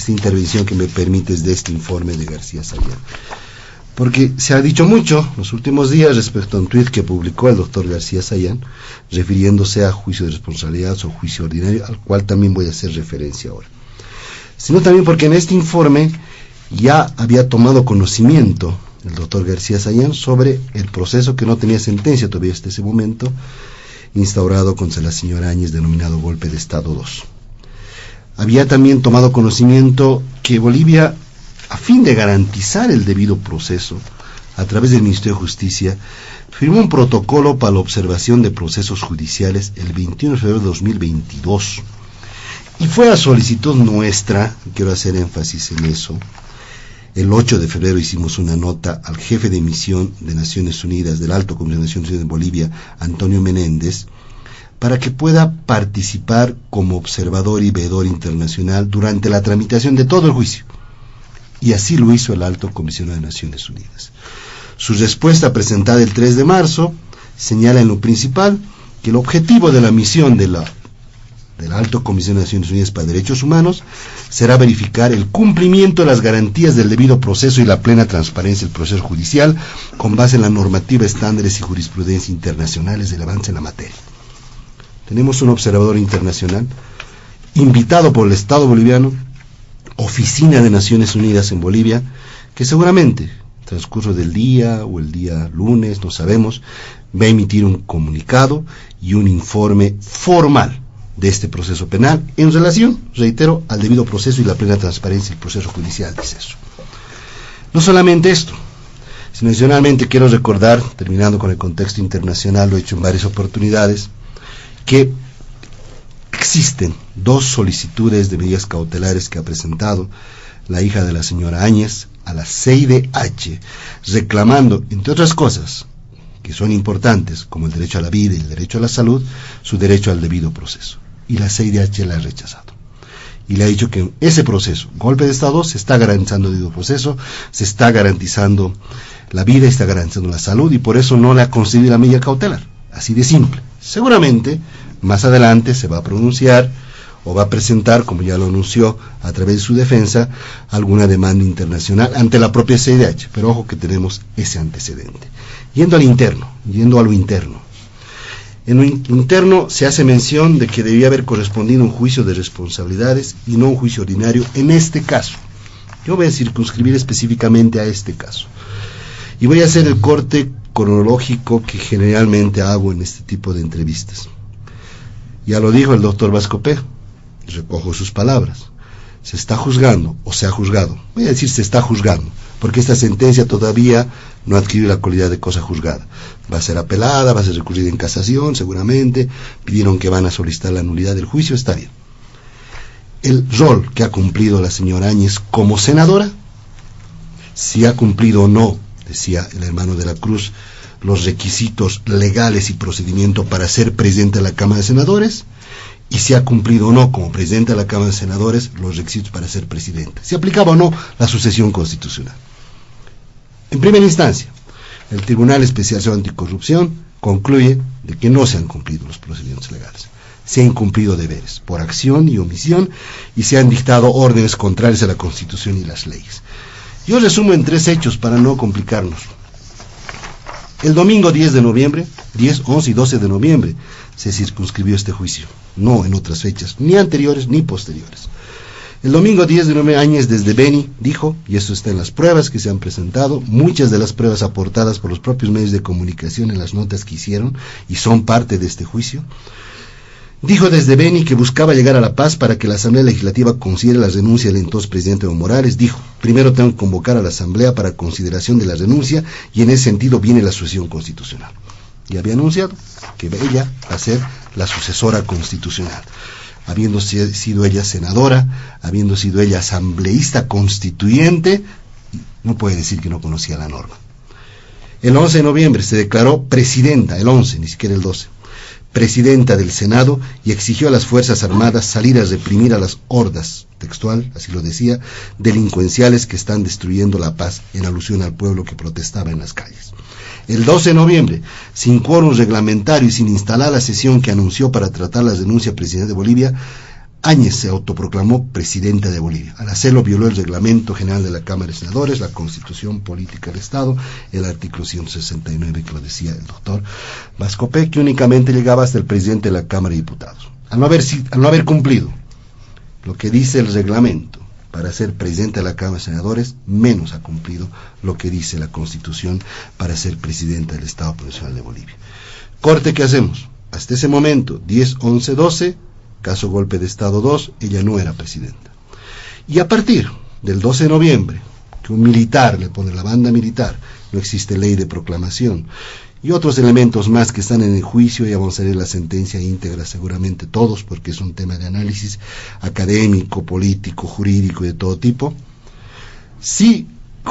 intervención que me permites de este informe de García Sayán? Porque se ha dicho mucho los últimos días respecto a un tuit que publicó el doctor García Sayán, refiriéndose a juicio de responsabilidad o juicio ordinario, al cual también voy a hacer referencia ahora. Sino también porque en este informe ya había tomado conocimiento el doctor García Sayán sobre el proceso que no tenía sentencia todavía hasta ese momento, instaurado contra la señora Áñez, denominado golpe de Estado 2. Había también tomado conocimiento que Bolivia, a fin de garantizar el debido proceso, a través del Ministerio de Justicia, firmó un protocolo para la observación de procesos judiciales el 21 de febrero de 2022. Y fue a solicitud nuestra, quiero hacer énfasis en eso, el 8 de febrero hicimos una nota al jefe de misión de Naciones Unidas, del Alto Comisionado de Naciones Unidas en Bolivia, Antonio Menéndez, para que pueda participar como observador y veedor internacional durante la tramitación de todo el juicio. Y así lo hizo el Alto Comisionado de Naciones Unidas. Su respuesta presentada el 3 de marzo señala en lo principal que el objetivo de la misión del Alto Comisionado de Naciones Unidas para Derechos Humanos será verificar el cumplimiento de las garantías del debido proceso y la plena transparencia del proceso judicial con base en la normativa, estándares y jurisprudencia internacionales del avance en la materia. Tenemos un observador internacional invitado por el Estado boliviano, Oficina de Naciones Unidas en Bolivia, que seguramente transcurso del día o el día lunes, no sabemos, va a emitir un comunicado y un informe formal de este proceso penal en relación, reitero, al debido proceso y la plena transparencia del proceso judicial, dice eso. No solamente esto, sino adicionalmente quiero recordar, terminando con el contexto internacional, lo he hecho en varias oportunidades, que existen 2 solicitudes de medidas cautelares que ha presentado la hija de la señora Áñez a la CIDH, reclamando, entre otras cosas, que son importantes, como el derecho a la vida y el derecho a la salud, su derecho al debido proceso. Y la CIDH la ha rechazado. Y le ha dicho que en ese proceso, golpe de Estado, se está garantizando el debido proceso, se está garantizando la vida y está garantizando la salud, y por eso no le ha concedido la medida cautelar. Así de simple. Seguramente, más adelante se va a pronunciar o va a presentar, como ya lo anunció a través de su defensa, alguna demanda internacional ante la propia CIDH. Pero ojo que tenemos ese antecedente. Yendo a lo interno. En lo interno se hace mención de que debía haber correspondido un juicio de responsabilidades y no un juicio ordinario en este caso. Yo voy a circunscribir específicamente a este caso. Y voy a hacer el corte cronológico que generalmente hago en este tipo de entrevistas. Ya lo dijo el doctor Vascopé, recojo sus palabras. Se está juzgando, o se ha juzgado. Voy a decir se está juzgando, porque esta sentencia todavía no ha adquirido la calidad de cosa juzgada. Va a ser apelada, va a ser recurrida en casación, seguramente. Pidieron que van a solicitar la nulidad del juicio, está bien. El rol que ha cumplido la señora Áñez como senadora, si ha cumplido o no, decía el hermano de la Cruz, los requisitos legales y procedimiento para ser presidente de la Cámara de Senadores, y si ha cumplido o no como presidente de la Cámara de Senadores los requisitos para ser presidente, si aplicaba o no la sucesión constitucional. En primera instancia, el Tribunal Especializado Anticorrupción concluye de que no se han cumplido los procedimientos legales, se han incumplido deberes por acción y omisión, y se han dictado órdenes contrarias a la Constitución y las leyes. Yo resumo en 3 hechos para no complicarnos. El domingo 10 de noviembre, 10, 11 y 12 de noviembre, se circunscribió este juicio, no en otras fechas, ni anteriores ni posteriores. El domingo 10 de noviembre, Áñez desde Beni dijo, y esto está en las pruebas que se han presentado, muchas de las pruebas aportadas por los propios medios de comunicación en las notas que hicieron, y son parte de este juicio, dijo desde Beni que buscaba llegar a la paz para que la Asamblea Legislativa considere la renuncia del entonces presidente Evo Morales. Dijo, primero tengo que convocar a la Asamblea para consideración de la renuncia, y en ese sentido viene la sucesión constitucional. Y había anunciado que ella va a ser la sucesora constitucional, habiendo sido ella senadora, habiendo sido ella asambleísta constituyente, no puede decir que no conocía la norma. El 11 de noviembre se declaró presidenta, el 11, ni siquiera el 12, presidenta del Senado, y exigió a las Fuerzas Armadas salir a reprimir a las hordas, textual, así lo decía, delincuenciales que están destruyendo la paz, en alusión al pueblo que protestaba en las calles. El 12 de noviembre, sin quórum reglamentario y sin instalar la sesión que anunció para tratar la denuncia presidencial de Bolivia, Áñez se autoproclamó presidenta de Bolivia. Al hacerlo violó el reglamento general de la Cámara de Senadores, la Constitución Política del Estado, el artículo 169, que lo decía el doctor Vascopé, que únicamente llegaba hasta el presidente de la Cámara de Diputados. Al no haber cumplido lo que dice el reglamento para ser presidente de la Cámara de Senadores, menos ha cumplido lo que dice la Constitución para ser presidenta del Estado Provincial de Bolivia. Corte, ¿qué hacemos? Hasta ese momento, 10, 11, 12, caso golpe de Estado 2, ella no era presidenta. Y a partir del 12 de noviembre, que un militar le pone la banda militar, no existe ley de proclamación, y otros elementos más que están en el juicio, y vamos a leer la sentencia íntegra seguramente todos, porque es un tema de análisis académico, político, jurídico y de todo tipo, sí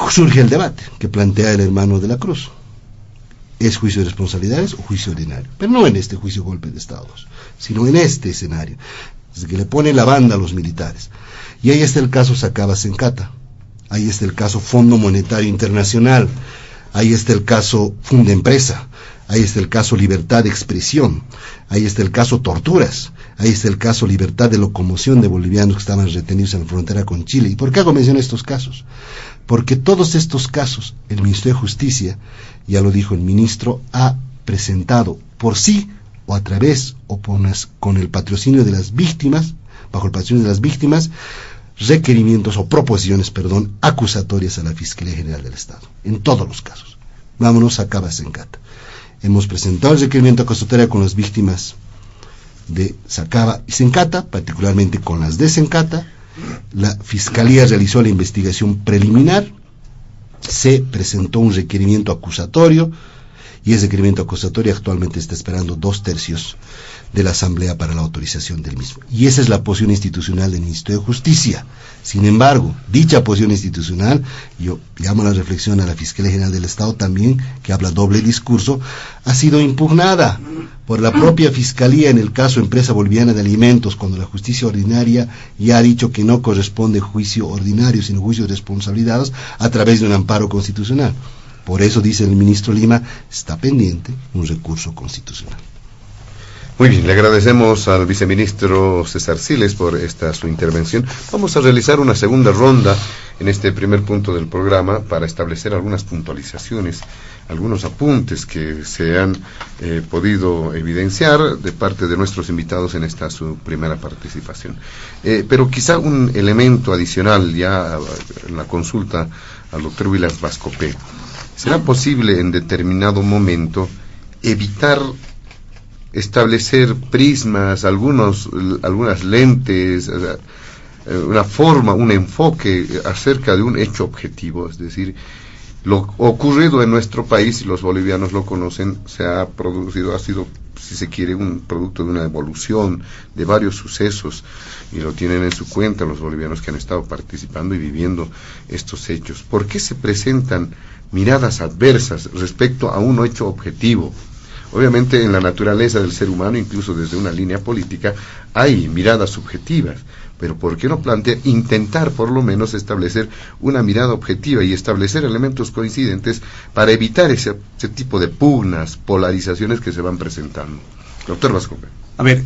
surge el debate que plantea el hermano de la Cruz. ¿Es juicio de responsabilidades o juicio ordinario? Pero no en este juicio golpe de Estado, sino en este escenario, desde que le pone la banda a los militares. Y ahí está el caso Sacaba Sencata, ahí está el caso Fondo Monetario Internacional, ahí está el caso Funda Empresa, ahí está el caso Libertad de Expresión, ahí está el caso Torturas, ahí está el caso Libertad de Locomoción de bolivianos que estaban retenidos en la frontera con Chile. ¿Y por qué hago mención a estos casos? Porque todos estos casos, el Ministerio de Justicia, ya lo dijo el ministro, ha presentado por sí, o a través, o con el patrocinio de las víctimas, bajo el patrocinio de las víctimas, requerimientos o proposiciones, acusatorias a la Fiscalía General del Estado, en todos los casos. Vámonos a Cava Sencata. Hemos presentado el requerimiento acusatorio con las víctimas de Sacaba y Sencata, particularmente con las de Sencata. La Fiscalía realizó la investigación preliminar, se presentó un requerimiento acusatorio, y ese requerimiento acusatorio actualmente está esperando 2/3 de la Asamblea para la autorización del mismo. Y esa es la posición institucional del Ministerio de Justicia. Sin embargo, dicha posición institucional, yo llamo a la reflexión a la Fiscalía General del Estado también, que habla doble discurso, ha sido impugnada por la propia Fiscalía en el caso Empresa Boliviana de Alimentos, cuando la justicia ordinaria ya ha dicho que no corresponde juicio ordinario, sino juicio de responsabilidades a través de un amparo constitucional. Por eso, dice el ministro Lima, está pendiente un recurso constitucional. Muy bien, le agradecemos al viceministro César Siles por su intervención. Vamos a realizar una segunda ronda en este primer punto del programa para establecer algunas puntualizaciones, algunos apuntes que se han podido evidenciar de parte de nuestros invitados en esta su primera participación. Pero quizá un elemento adicional ya en la consulta al doctor Vilas Vascopé. ¿Será posible en determinado momento evitar establecer prismas, algunas lentes, una forma, un enfoque acerca de un hecho objetivo? Es decir, lo ocurrido en nuestro país, y los bolivianos lo conocen, ha sido, si se quiere, un producto de una evolución de varios sucesos, y lo tienen en su cuenta los bolivianos que han estado participando y viviendo estos hechos. ¿Por qué se presentan miradas adversas respecto a un hecho objetivo? Obviamente en la naturaleza del ser humano, incluso desde una línea política, hay miradas subjetivas, pero ¿por qué no intentar por lo menos establecer una mirada objetiva y establecer elementos coincidentes para evitar ese tipo de pugnas, polarizaciones que se van presentando? Doctor Vascopé. A ver,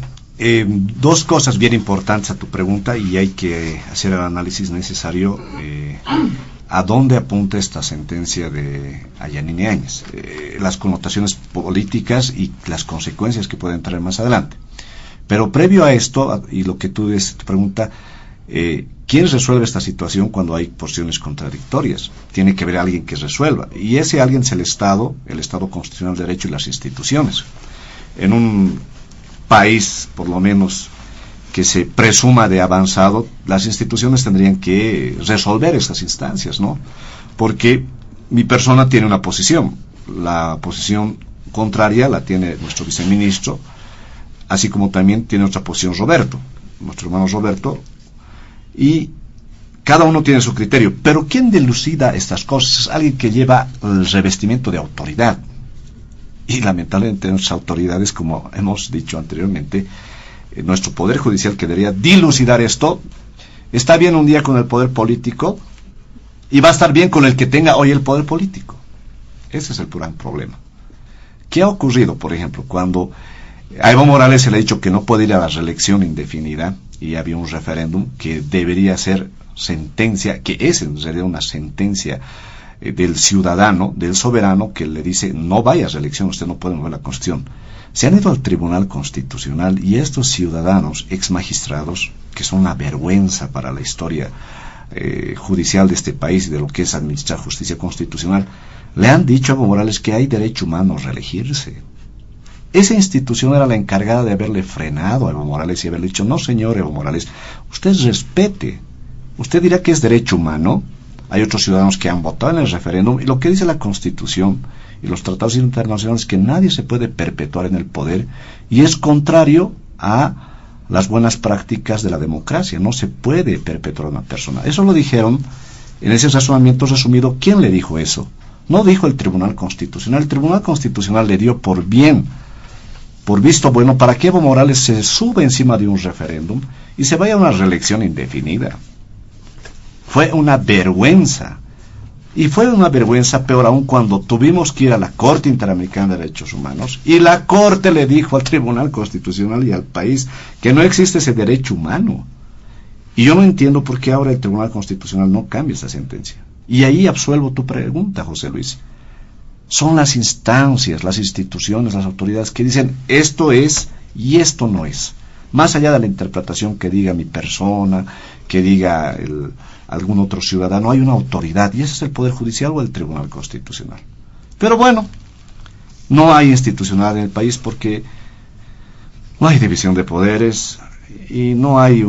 dos cosas bien importantes a tu pregunta, y hay que hacer el análisis necesario a dónde apunta esta sentencia de Yanine Áñez, las connotaciones políticas y las consecuencias que pueden traer más adelante. Pero previo a esto, y lo que tú dices, tu pregunta, ¿quién resuelve esta situación cuando hay posiciones contradictorias? Tiene que haber alguien que resuelva, y ese alguien es el Estado constitucional de derecho y las instituciones. En un país, por lo menos, que se presuma de avanzado, las instituciones tendrían que resolver esas instancias, ¿no? Porque mi persona tiene una posición, la posición contraria la tiene nuestro viceministro, así como también tiene otra posición Roberto, nuestro hermano Roberto, y cada uno tiene su criterio. Pero ¿quién dilucida estas cosas? Es alguien que lleva el revestimiento de autoridad, y lamentablemente nuestras autoridades, como hemos dicho anteriormente, nuestro Poder Judicial, que debería dilucidar esto, está bien un día con el poder político y va a estar bien con el que tenga hoy el poder político. Ese es el gran problema. ¿Qué ha ocurrido, por ejemplo, cuando a Evo Morales se le ha dicho que no puede ir a la reelección indefinida y había un referéndum que debería ser sentencia, que es en realidad una sentencia del ciudadano, del soberano, que le dice no vaya a reelección, usted no puede mover la Constitución? Se han ido al Tribunal Constitucional, y estos ciudadanos, ex magistrados, que son una vergüenza para la historia judicial de este país y de lo que es administrar justicia constitucional, le han dicho a Evo Morales que hay derecho humano a reelegirse. Esa institución era la encargada de haberle frenado a Evo Morales y haberle dicho, no señor Evo Morales, usted respete, usted dirá que es derecho humano. Hay otros ciudadanos que han votado en el referéndum, y lo que dice la Constitución y los tratados internacionales es que nadie se puede perpetuar en el poder, y es contrario a las buenas prácticas de la democracia. No se puede perpetuar a una persona. Eso lo dijeron en ese razonamiento resumido. ¿Quién le dijo eso? No dijo el Tribunal Constitucional. El Tribunal Constitucional le dio por visto bueno, para que Evo Morales se suba encima de un referéndum y se vaya a una reelección indefinida. Fue una vergüenza. Y fue una vergüenza peor aún cuando tuvimos que ir a la Corte Interamericana de Derechos Humanos, y la Corte le dijo al Tribunal Constitucional y al país que no existe ese derecho humano. Y yo no entiendo por qué ahora el Tribunal Constitucional no cambia esa sentencia. Y ahí absuelvo tu pregunta, José Luis. Son las instancias, las instituciones, las autoridades que dicen esto es y esto no es. Más allá de la interpretación que diga mi persona, que diga algún otro ciudadano, hay una autoridad, y ese es el Poder Judicial o el Tribunal Constitucional. Pero bueno, no hay institucionalidad en el país porque no hay división de poderes y no hay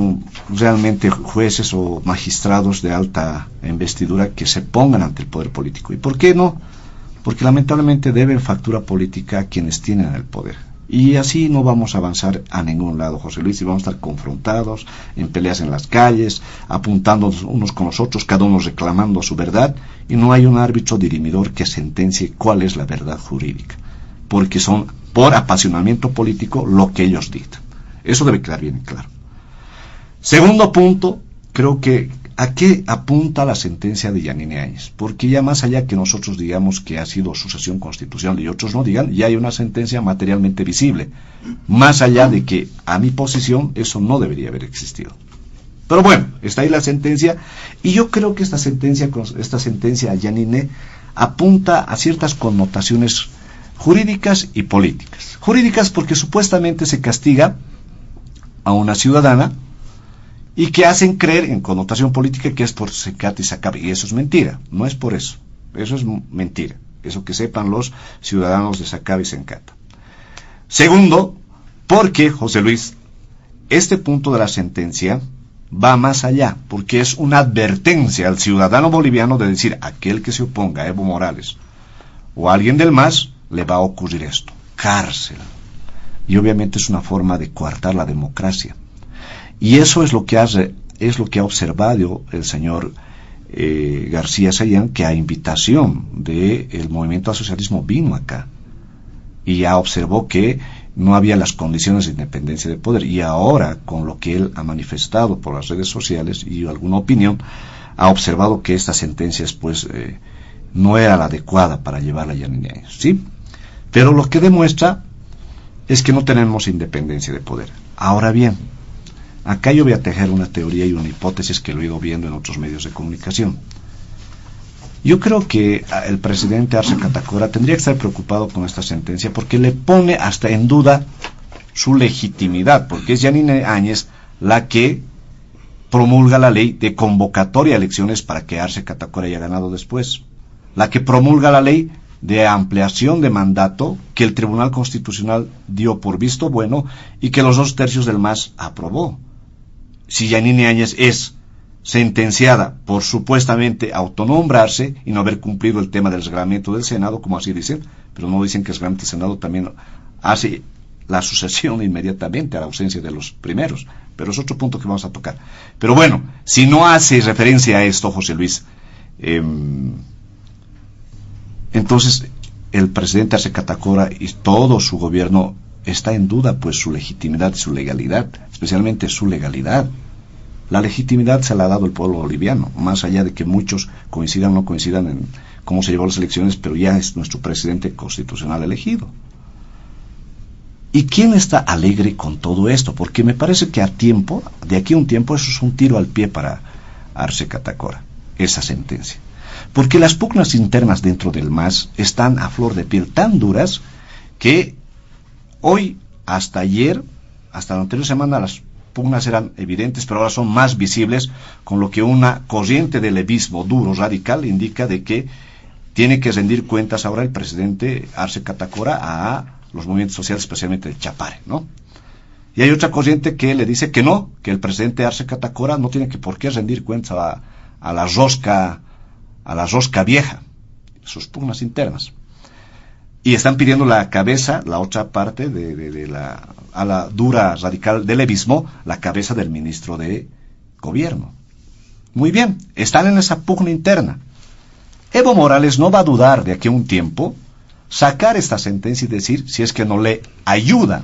realmente jueces o magistrados de alta investidura que se pongan ante el poder político. ¿Y por qué no? Porque lamentablemente deben factura política a quienes tienen el poder. Y así no vamos a avanzar a ningún lado, José Luis, y vamos a estar confrontados en peleas en las calles, apuntándonos unos con los otros, cada uno reclamando su verdad, y no hay un árbitro dirimidor que sentencie cuál es la verdad jurídica, porque son, por apasionamiento político, lo que ellos dictan. Eso debe quedar bien claro. Segundo punto, creo que ¿a qué apunta la sentencia de Yanine Áñez? Porque ya más allá que nosotros digamos que ha sido sucesión constitucional y otros no digan, ya hay una sentencia materialmente visible. Más allá de que, a mi posición, eso no debería haber existido. Pero bueno, está ahí la sentencia, y yo creo que esta sentencia a Yanine apunta a ciertas connotaciones jurídicas y políticas. Jurídicas porque supuestamente se castiga a una ciudadana y que hacen creer en connotación política que es por Secata y Sacabe, y eso es mentira, no es por eso, eso es mentira, eso que sepan los ciudadanos de Sacabe y Secata. Segundo, porque, José Luis, este punto de la sentencia va más allá, porque es una advertencia al ciudadano boliviano de decir, aquel que se oponga a Evo Morales o a alguien del MAS, le va a ocurrir esto, cárcel. Y obviamente es una forma de coartar la democracia. Y eso es lo que ha observado el señor García Sayán, que a invitación del movimiento al socialismo vino acá y ya observó que no había las condiciones de independencia de poder, y ahora con lo que él ha manifestado por las redes sociales y alguna opinión, ha observado que esta sentencia pues no era la adecuada para llevarla a Yanine Áñez, ¿sí? Pero lo que demuestra es que no tenemos independencia de poder. Ahora bien, acá yo voy a tejer una teoría y una hipótesis que lo he ido viendo en otros medios de comunicación. Yo creo que el presidente Arce Catacora tendría que estar preocupado con esta sentencia porque le pone hasta en duda su legitimidad, porque es Yanine Áñez la que promulga la ley de convocatoria a elecciones para que Arce Catacora haya ganado después, la que promulga la ley de ampliación de mandato que el Tribunal Constitucional dio por visto bueno y que los 2/3 del MAS aprobó. Si Yanine Áñez es sentenciada por supuestamente autonombrarse y no haber cumplido el tema del reglamento del Senado, como así dicen, pero no dicen que el reglamento del Senado también hace la sucesión inmediatamente a la ausencia de los primeros, pero es otro punto que vamos a tocar. Pero bueno, si no hace referencia a esto, José Luis, entonces el presidente Arce Catacora y todo su gobierno está en duda pues su legitimidad y su legalidad, especialmente su legalidad. La legitimidad se la ha dado el pueblo boliviano, más allá de que muchos coincidan o no coincidan en cómo se llevó las elecciones, pero ya es nuestro presidente constitucional elegido. ¿Y quién está alegre con todo esto? Porque me parece que de aquí a un tiempo, eso es un tiro al pie para Arce Catacora, esa sentencia. Porque las pugnas internas dentro del MAS están a flor de piel, tan duras que hoy, hasta ayer, hasta la anterior semana, las pugnas eran evidentes, pero ahora son más visibles, con lo que una corriente de levismo duro, radical, indica de que tiene que rendir cuentas ahora el presidente Arce Catacora a los movimientos sociales, especialmente el Chapare, ¿no? Y hay otra corriente que le dice que no, que el presidente Arce Catacora no tiene por qué rendir cuentas a la rosca vieja, sus pugnas internas. Y están pidiendo la cabeza, la otra parte a la dura radical del levismo, la cabeza del ministro de gobierno. Muy bien, están en esa pugna interna. Evo Morales no va a dudar de aquí a un tiempo sacar esta sentencia y decir si es que no le ayuda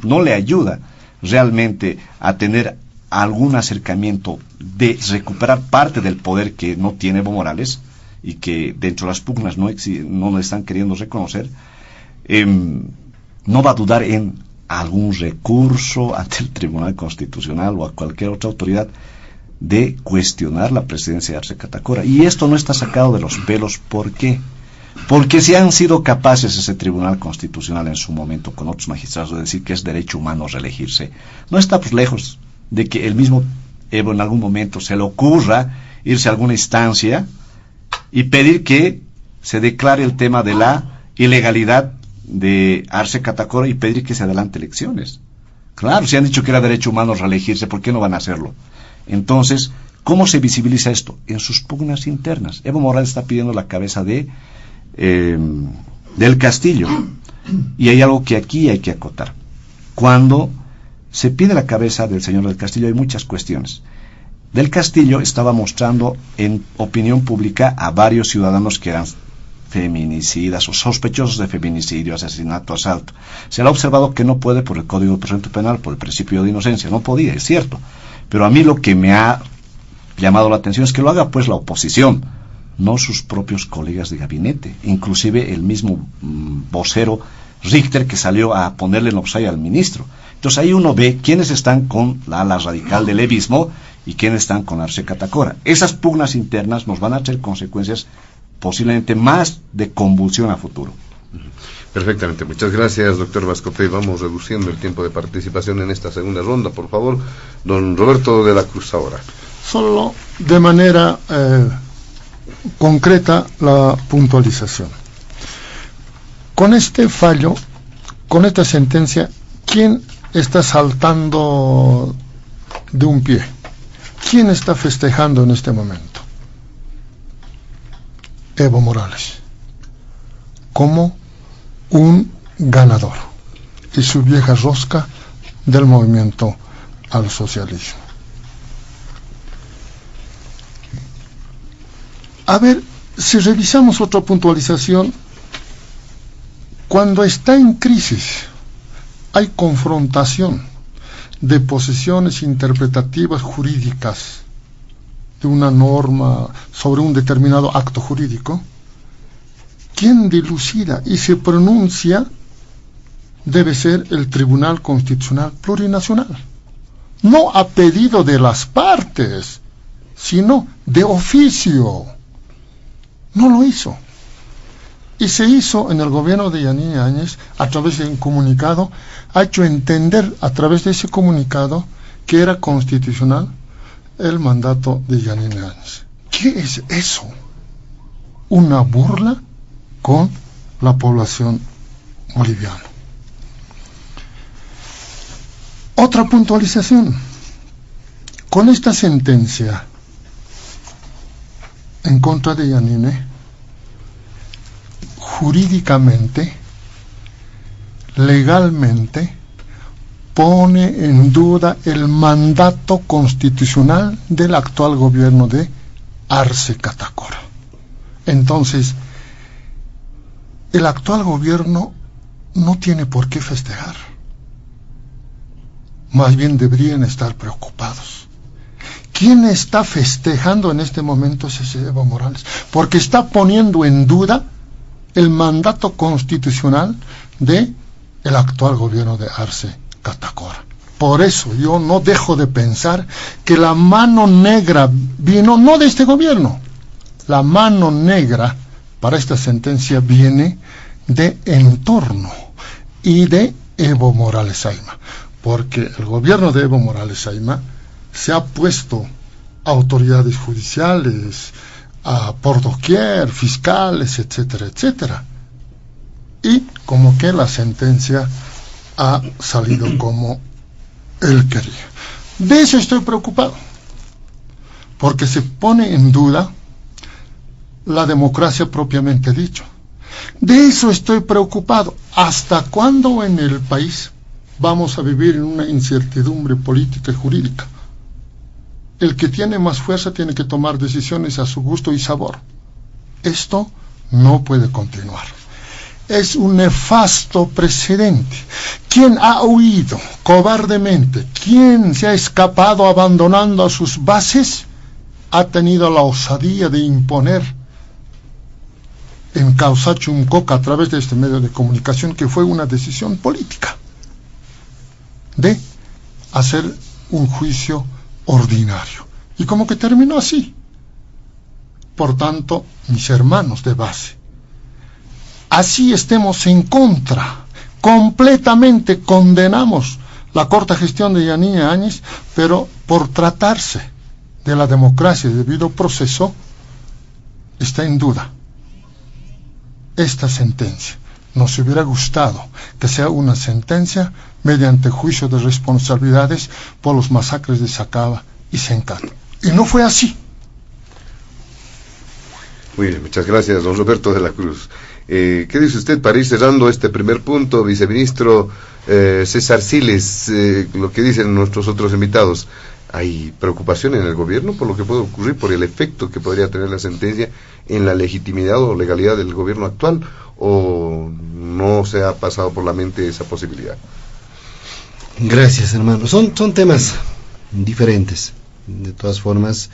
realmente a tener algún acercamiento de recuperar parte del poder que no tiene Evo Morales y que dentro de las pugnas no le están queriendo reconocer. No va a dudar en algún recurso ante el Tribunal Constitucional o a cualquier otra autoridad de cuestionar la presidencia de Arce Catacora. Y esto no está sacado de los pelos. ¿Por qué? Porque si han sido capaces ese Tribunal Constitucional en su momento con otros magistrados de decir que es derecho humano reelegirse, no está pues lejos de que el mismo Evo en algún momento se le ocurra irse a alguna instancia y pedir que se declare el tema de la ilegalidad de Arce Catacora y pedir que se adelante elecciones. Claro, si han dicho que era derecho humano reelegirse, ¿por qué no van a hacerlo? Entonces, ¿cómo se visibiliza esto? En sus pugnas internas. Evo Morales está pidiendo la cabeza del Castillo. Y hay algo que aquí hay que acotar. Cuando se pide la cabeza del señor del Castillo hay muchas cuestiones. Del Castillo estaba mostrando en opinión pública a varios ciudadanos que eran feminicidas o sospechosos de feminicidio, asesinato, asalto. Se le ha observado que no puede por el Código de Procedimiento Penal, por el principio de inocencia. No podía, es cierto. Pero a mí lo que me ha llamado la atención es que lo haga pues la oposición, no sus propios colegas de gabinete, inclusive el mismo vocero Richter que salió a ponerle en offside al ministro. Entonces ahí uno ve quiénes están con la ala radical del levismo y quiénes están con Arce Catacora. Esas pugnas internas nos van a traer consecuencias posiblemente más de convulsión a futuro. Perfectamente, muchas gracias, doctor Mascopé. Vamos reduciendo el tiempo de participación en esta segunda ronda, por favor. Don Roberto de la Cruz ahora. Solo de manera concreta la puntualización. Con este fallo, con esta sentencia, ¿quién está saltando de un pie? ¿Quién está festejando en este momento? Evo Morales, como un ganador, y su vieja rosca del movimiento al socialismo. A ver, si revisamos otra puntualización, cuando está en crisis hay confrontación de posiciones interpretativas jurídicas de una norma sobre un determinado acto jurídico, quien dilucida y se pronuncia debe ser el Tribunal Constitucional Plurinacional, no a pedido de las partes, sino de oficio. No lo hizo. Y se hizo en el gobierno de Yanine Áñez, a través de un comunicado, ha hecho entender a través de ese comunicado que era constitucional el mandato de Yanine Áñez. ¿Qué es eso? Una burla con la población boliviana. Otra puntualización. Con esta sentencia en contra de Yanine, jurídicamente, legalmente, pone en duda el mandato constitucional del actual gobierno de Arce Catacora. Entonces, el actual gobierno no tiene por qué festejar. Más bien deberían estar preocupados. ¿Quién está festejando en este momento? Es ese Evo Morales, porque está poniendo en duda el mandato constitucional de el actual gobierno de Arce Catacora. Por eso yo no dejo de pensar que la mano negra vino no de este gobierno. La mano negra para esta sentencia viene de entorno y de Evo Morales Ayma, porque el gobierno de Evo Morales Ayma se ha puesto autoridades judiciales por doquier, fiscales, etcétera, etcétera. Y como que la sentencia ha salido como él quería. De eso estoy preocupado, porque se pone en duda la democracia propiamente dicho. De eso estoy preocupado. ¿Hasta cuándo en el país vamos a vivir en una incertidumbre política y jurídica? El que tiene más fuerza tiene que tomar decisiones a su gusto y sabor. Esto no puede continuar. Es un nefasto precedente. ¿Quién ha huido cobardemente? ¿Quién se ha escapado abandonando a sus bases? Ha tenido la osadía de imponer en Causachum Coca a través de este medio de comunicación, que fue una decisión política, de hacer un juicio ordinario, y como que terminó así. Por tanto, mis hermanos de base, así estemos en contra, completamente condenamos la corta gestión de Yanine Áñez, pero por tratarse de la democracia y debido proceso, está en duda esta sentencia. Nos hubiera gustado que sea una sentencia mediante juicio de responsabilidades por los masacres de Sacaba y Sencata. Y no fue así. Muy bien, muchas gracias, don Roberto de la Cruz. ¿Qué dice usted para ir cerrando este primer punto, viceministro César Siles? Lo que dicen nuestros otros invitados. ¿Hay preocupación en el gobierno por lo que puede ocurrir, por el efecto que podría tener la sentencia en la legitimidad o legalidad del gobierno actual? ¿O no se ha pasado por la mente esa posibilidad? Gracias, hermano. Son temas diferentes. De todas formas,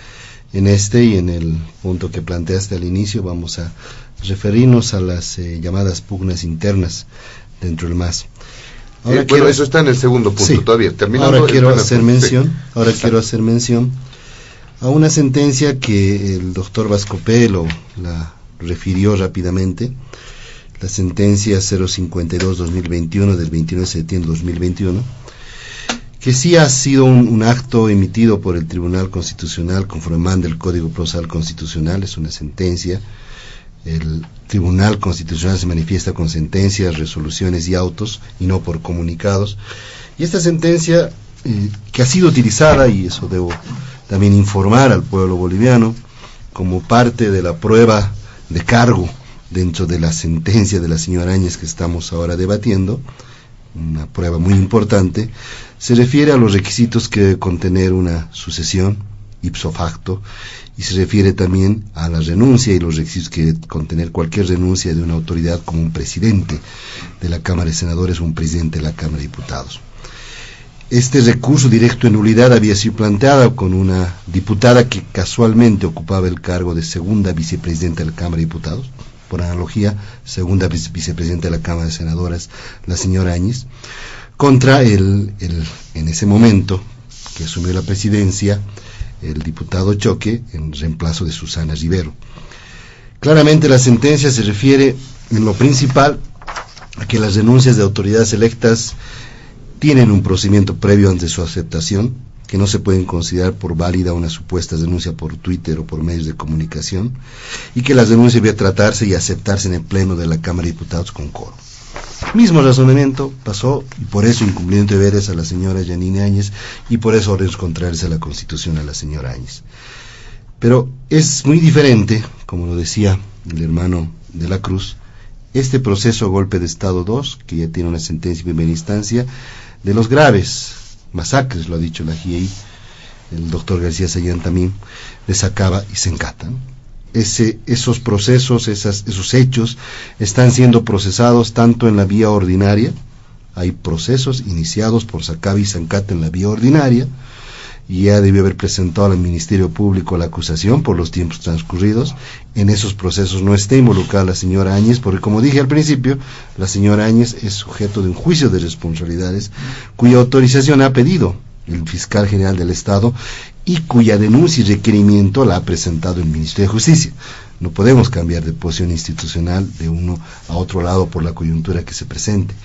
en este y en el punto que planteaste al inicio, vamos a referirnos a las llamadas pugnas internas dentro del MAS. Ahora bueno, eso está en el segundo punto, sí, todavía. Terminando ahora quiero hacer mención a una sentencia que el doctor Vascopé la refirió rápidamente, la sentencia 052-2021 del 29 de septiembre de 2021, que sí ha sido un acto emitido por el Tribunal Constitucional conforme manda el Código Procesal Constitucional. Es una sentencia. El Tribunal Constitucional se manifiesta con sentencias, resoluciones y autos, y no por comunicados. Y esta sentencia, que ha sido utilizada, y eso debo también informar al pueblo boliviano, como parte de la prueba de cargo dentro de la sentencia de la señora Áñez que estamos ahora debatiendo, una prueba muy importante, se refiere a los requisitos que debe contener una sucesión ipso facto, y se refiere también a la renuncia y los requisitos que debe contener cualquier renuncia de una autoridad, como un presidente de la Cámara de Senadores o un presidente de la Cámara de Diputados. Este recurso directo de nulidad había sido planteado con una diputada que casualmente ocupaba el cargo de segunda vicepresidenta de la Cámara de Diputados, por analogía, segunda vicepresidenta de la Cámara de Senadoras, la señora Áñez, contra en ese momento que asumió la presidencia, el diputado Choque, en reemplazo de Susana Rivero. Claramente la sentencia se refiere en lo principal a que las renuncias de autoridades electas tienen un procedimiento previo antes de su aceptación, que no se pueden considerar por válida una supuesta denuncia por Twitter o por medios de comunicación, y que las denuncias deben tratarse y aceptarse en el Pleno de la Cámara de Diputados con quórum. Mismo razonamiento pasó, y por eso incumplimiento de deberes a la señora Yanine Áñez, y por eso órdenes contrarias a la Constitución a la señora Áñez. Pero es muy diferente, como lo decía el hermano de la Cruz, este proceso golpe de Estado 2, que ya tiene una sentencia en primera instancia, de los graves masacres, lo ha dicho la GIEI, el doctor García Sayán también, de Sacaba y Sencata. Esos procesos, esos hechos están siendo procesados tanto en la vía ordinaria, hay procesos iniciados por Sacaba y Sencata en la vía ordinaria, y ya debió haber presentado al Ministerio Público la acusación por los tiempos transcurridos. En esos procesos no está involucrada la señora Áñez, porque como dije al principio, la señora Áñez es sujeto de un juicio de responsabilidades, cuya autorización ha pedido el fiscal general del Estado, y cuya denuncia y requerimiento la ha presentado el Ministerio de Justicia. No podemos cambiar de posición institucional de uno a otro lado por la coyuntura que se presente.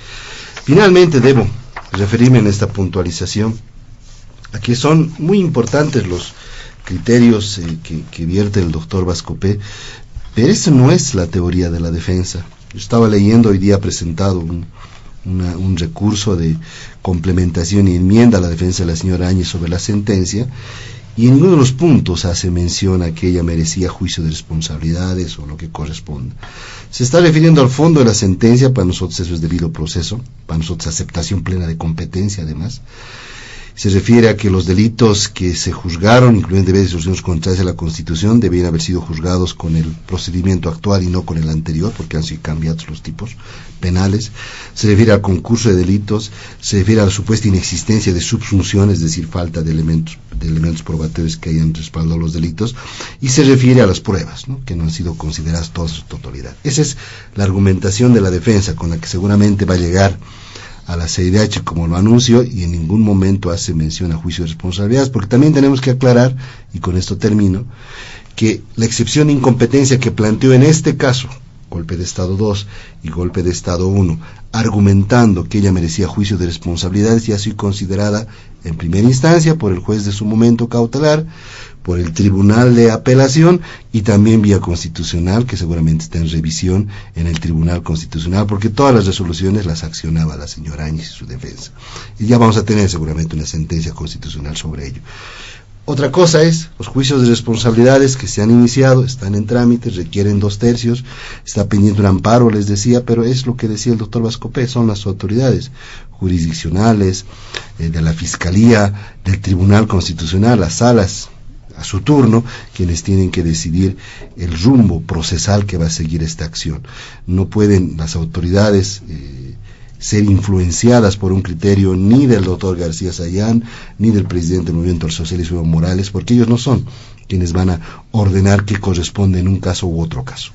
Finalmente debo referirme en esta puntualización a que son muy importantes los criterios que vierte el doctor Vascopé, pero eso no es la teoría de la defensa. Yo estaba leyendo hoy día presentado un recurso de complementación y enmienda a la defensa de la señora Áñez sobre la sentencia, y en ninguno de los puntos hace mención a que ella merecía juicio de responsabilidades o lo que corresponda. Se está refiriendo al fondo de la sentencia. Para nosotros eso es debido proceso, para nosotros aceptación plena de competencia. Además se refiere a que los delitos que se juzgaron, incluyendo deberes y resoluciones contrarias a la Constitución, debían haber sido juzgados con el procedimiento actual y no con el anterior, porque han sido cambiados los tipos penales. Se refiere al concurso de delitos, se refiere a la supuesta inexistencia de subsunción, es decir, falta de elementos probatorios que hayan respaldado los delitos, y se refiere a las pruebas, ¿no?, que no han sido consideradas todas en su totalidad. Esa es la argumentación de la defensa, con la que seguramente va a llegar a la CIDH, como lo anuncio, y en ningún momento hace mención a juicio de responsabilidades, porque también tenemos que aclarar, y con esto termino, que la excepción de incompetencia que planteó en este caso golpe de Estado 2 y golpe de Estado 1, argumentando que ella merecía juicio de responsabilidades, ya así considerada en primera instancia por el juez de su momento cautelar, por el Tribunal de Apelación y también vía constitucional, que seguramente está en revisión en el Tribunal Constitucional, porque todas las resoluciones las accionaba la señora Áñez y su defensa. Y ya vamos a tener seguramente una sentencia constitucional sobre ello. Otra cosa es, los juicios de responsabilidades que se han iniciado, están en trámite, requieren 2/3, está pendiente un amparo, les decía, pero es lo que decía el doctor Vascopé, son las autoridades jurisdiccionales, de la Fiscalía, del Tribunal Constitucional, las salas, a su turno, quienes tienen que decidir el rumbo procesal que va a seguir esta acción. No pueden las autoridades ser influenciadas por un criterio ni del doctor García Sayán, ni del presidente del Movimiento al Socialismo, Evo Morales, porque ellos no son quienes van a ordenar qué corresponde en un caso u otro caso.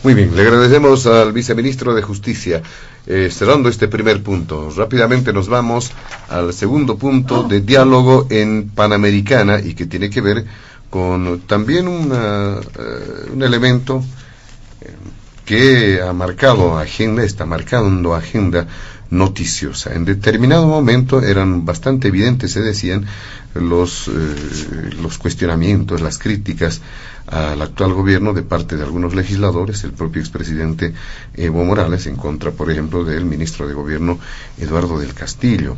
Muy bien, le agradecemos al viceministro de Justicia. Cerrando este primer punto, rápidamente nos vamos al segundo punto de diálogo en Panamericana, y que tiene que ver con también un elemento que ha marcado agenda, está marcando agenda noticiosa. En determinado momento eran bastante evidentes, se decían, los cuestionamientos, las críticas al actual gobierno de parte de algunos legisladores, el propio expresidente Evo Morales, en contra, por ejemplo, del ministro de Gobierno Eduardo del Castillo.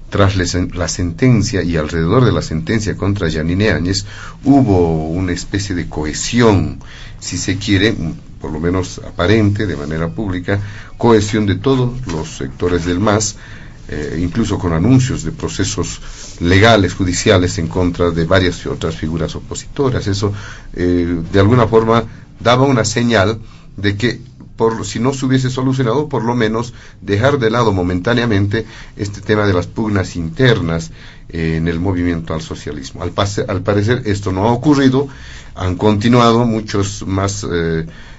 Tras la sentencia y alrededor de la sentencia contra Yanine Áñez, hubo una especie de cohesión, si se quiere, por lo menos aparente, de manera pública, cohesión de todos los sectores del MAS, incluso con anuncios de procesos legales, judiciales, en contra de varias y otras figuras opositoras. Eso, de alguna forma, daba una señal de que, si no se hubiese solucionado, por lo menos dejar de lado momentáneamente este tema de las pugnas internas en el movimiento al socialismo. Al parecer esto no ha ocurrido, han continuado muchos más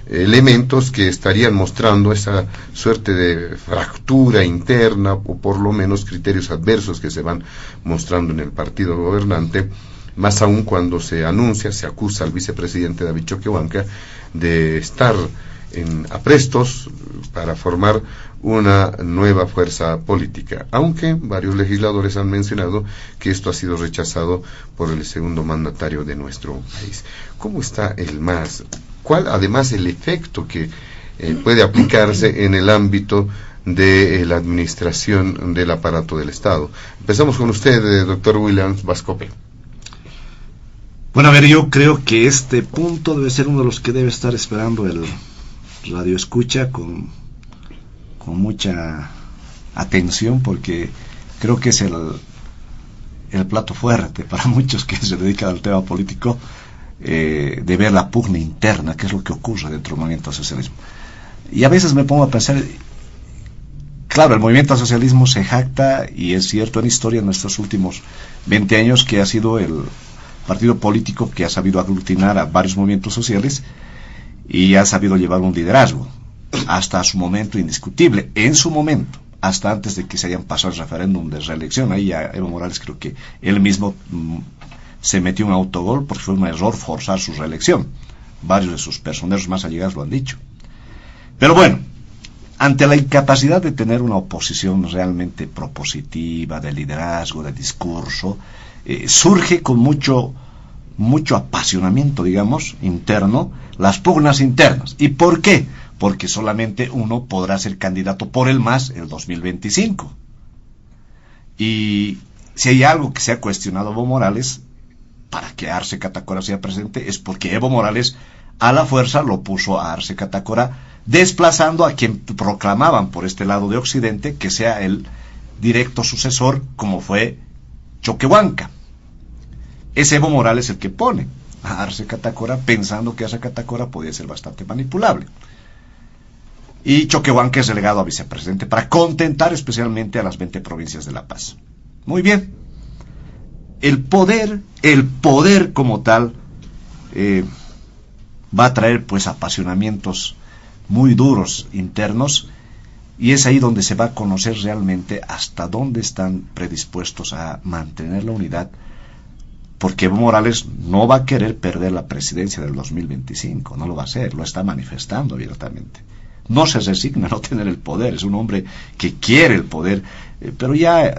elementos que estarían mostrando esa suerte de fractura interna, o por lo menos criterios adversos que se van mostrando en el partido gobernante, más aún cuando se acusa al vicepresidente David Choquehuanca de estar en aprestos para formar una nueva fuerza política, aunque varios legisladores han mencionado que esto ha sido rechazado por el segundo mandatario de nuestro país. ¿Cómo está el MAS? ¿Cuál además el efecto que puede aplicarse en el ámbito de la administración del aparato del Estado? Empezamos con usted, doctor Williams Vascopé. Bueno, a ver, yo creo que este punto debe ser uno de los que debe estar esperando el radio escucha con mucha atención, porque creo que es el plato fuerte para muchos que se dedican al tema político, de ver la pugna interna, qué es lo que ocurre dentro del movimiento al socialismo. Y a veces me pongo a pensar, claro, el movimiento al socialismo se jacta, y es cierto en historia, en nuestros últimos 20 años, que ha sido el partido político que ha sabido aglutinar a varios movimientos sociales y ha sabido llevar un liderazgo hasta su momento indiscutible, en su momento, hasta antes de que se hayan pasado el referéndum de reelección. Ahí ya Evo Morales, creo que él mismo se metió un autogol, porque fue un error forzar su reelección. Varios de sus personeros más allegados lo han dicho. Pero bueno, ante la incapacidad de tener una oposición realmente propositiva, de liderazgo, de discurso, surge con mucho apasionamiento, digamos, interno, las pugnas internas. ¿Y por qué? Porque solamente uno podrá ser candidato por el MAS el 2025. Y si hay algo que se ha cuestionado a Evo Morales, para que Arce Catacora sea presidente, es porque Evo Morales a la fuerza lo puso a Arce Catacora, desplazando a quien proclamaban por este lado de Occidente que sea el directo sucesor, como fue Choquehuanca. Es Evo Morales el que pone a Arce Catacora, pensando que Arce Catacora podía ser bastante manipulable. Y Choquehuanca es delegado a vicepresidente para contentar especialmente a las 20 provincias de La Paz. Muy bien. El poder como tal, va a traer pues apasionamientos muy duros internos, y es ahí donde se va a conocer realmente hasta dónde están predispuestos a mantener la unidad porque Evo Morales no va a querer perder la presidencia del 2025, no lo va a hacer, lo está manifestando abiertamente. No se resigna a no tener el poder, es un hombre que quiere el poder, pero ya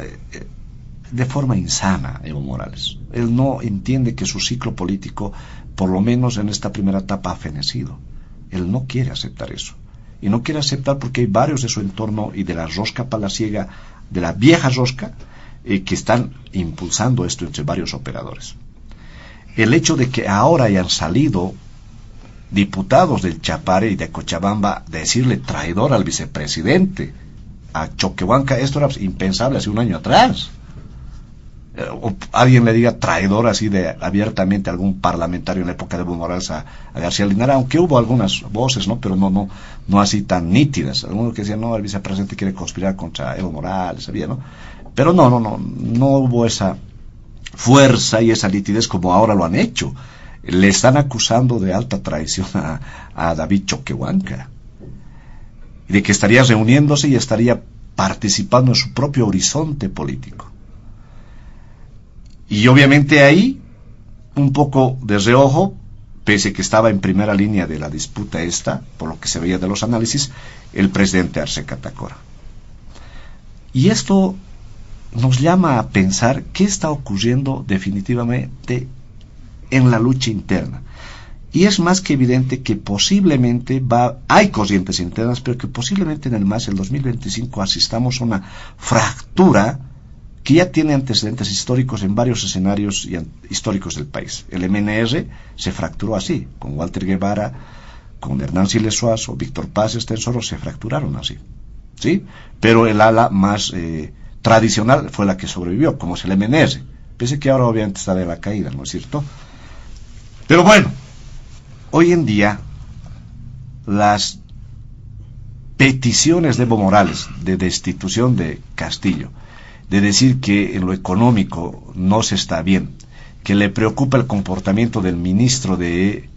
de forma insana, Evo Morales. Él no entiende que su ciclo político, por lo menos en esta primera etapa, ha fenecido. Él no quiere aceptar eso. Y no quiere aceptar porque hay varios de su entorno y de la rosca palaciega, de la vieja rosca, que están impulsando esto entre varios operadores. El hecho de que ahora hayan salido diputados del Chapare y de Cochabamba de decirle traidor al vicepresidente, a Choquehuanca, esto era impensable hace un año atrás. O alguien le diga traidor así de abiertamente a algún parlamentario en la época de Evo Morales a García Linera, aunque hubo algunas voces, ¿no? Pero no así tan nítidas. Algunos que decían, no, el vicepresidente quiere conspirar contra Evo Morales, sabía, ¿no? Pero no hubo esa fuerza y esa nitidez como ahora lo han hecho. Le están acusando de alta traición a David Choquehuanca, y de que estaría reuniéndose y estaría participando en su propio horizonte político. Y obviamente ahí, un poco de reojo, pese que estaba en primera línea de la disputa esta, por lo que se veía de los análisis, el presidente Arce Catacora. Y esto nos llama a pensar qué está ocurriendo definitivamente en la lucha interna. Y es más que evidente que posiblemente hay corrientes internas, pero que posiblemente en el MAS, el 2025, asistamos a una fractura que ya tiene antecedentes históricos en varios escenarios históricos del país. El MNR se fracturó así, con Walter Guevara, con Hernán Siles Suazo, Víctor Paz Estensoro, se fracturaron así, ¿sí? Pero el ala más tradicional fue la que sobrevivió, como es el MNR, pese que ahora obviamente está de la caída, ¿no es cierto? Pero bueno, hoy en día las peticiones de Evo Morales de destitución de Castillo, de decir que en lo económico no se está bien, que le preocupa el comportamiento del ministro de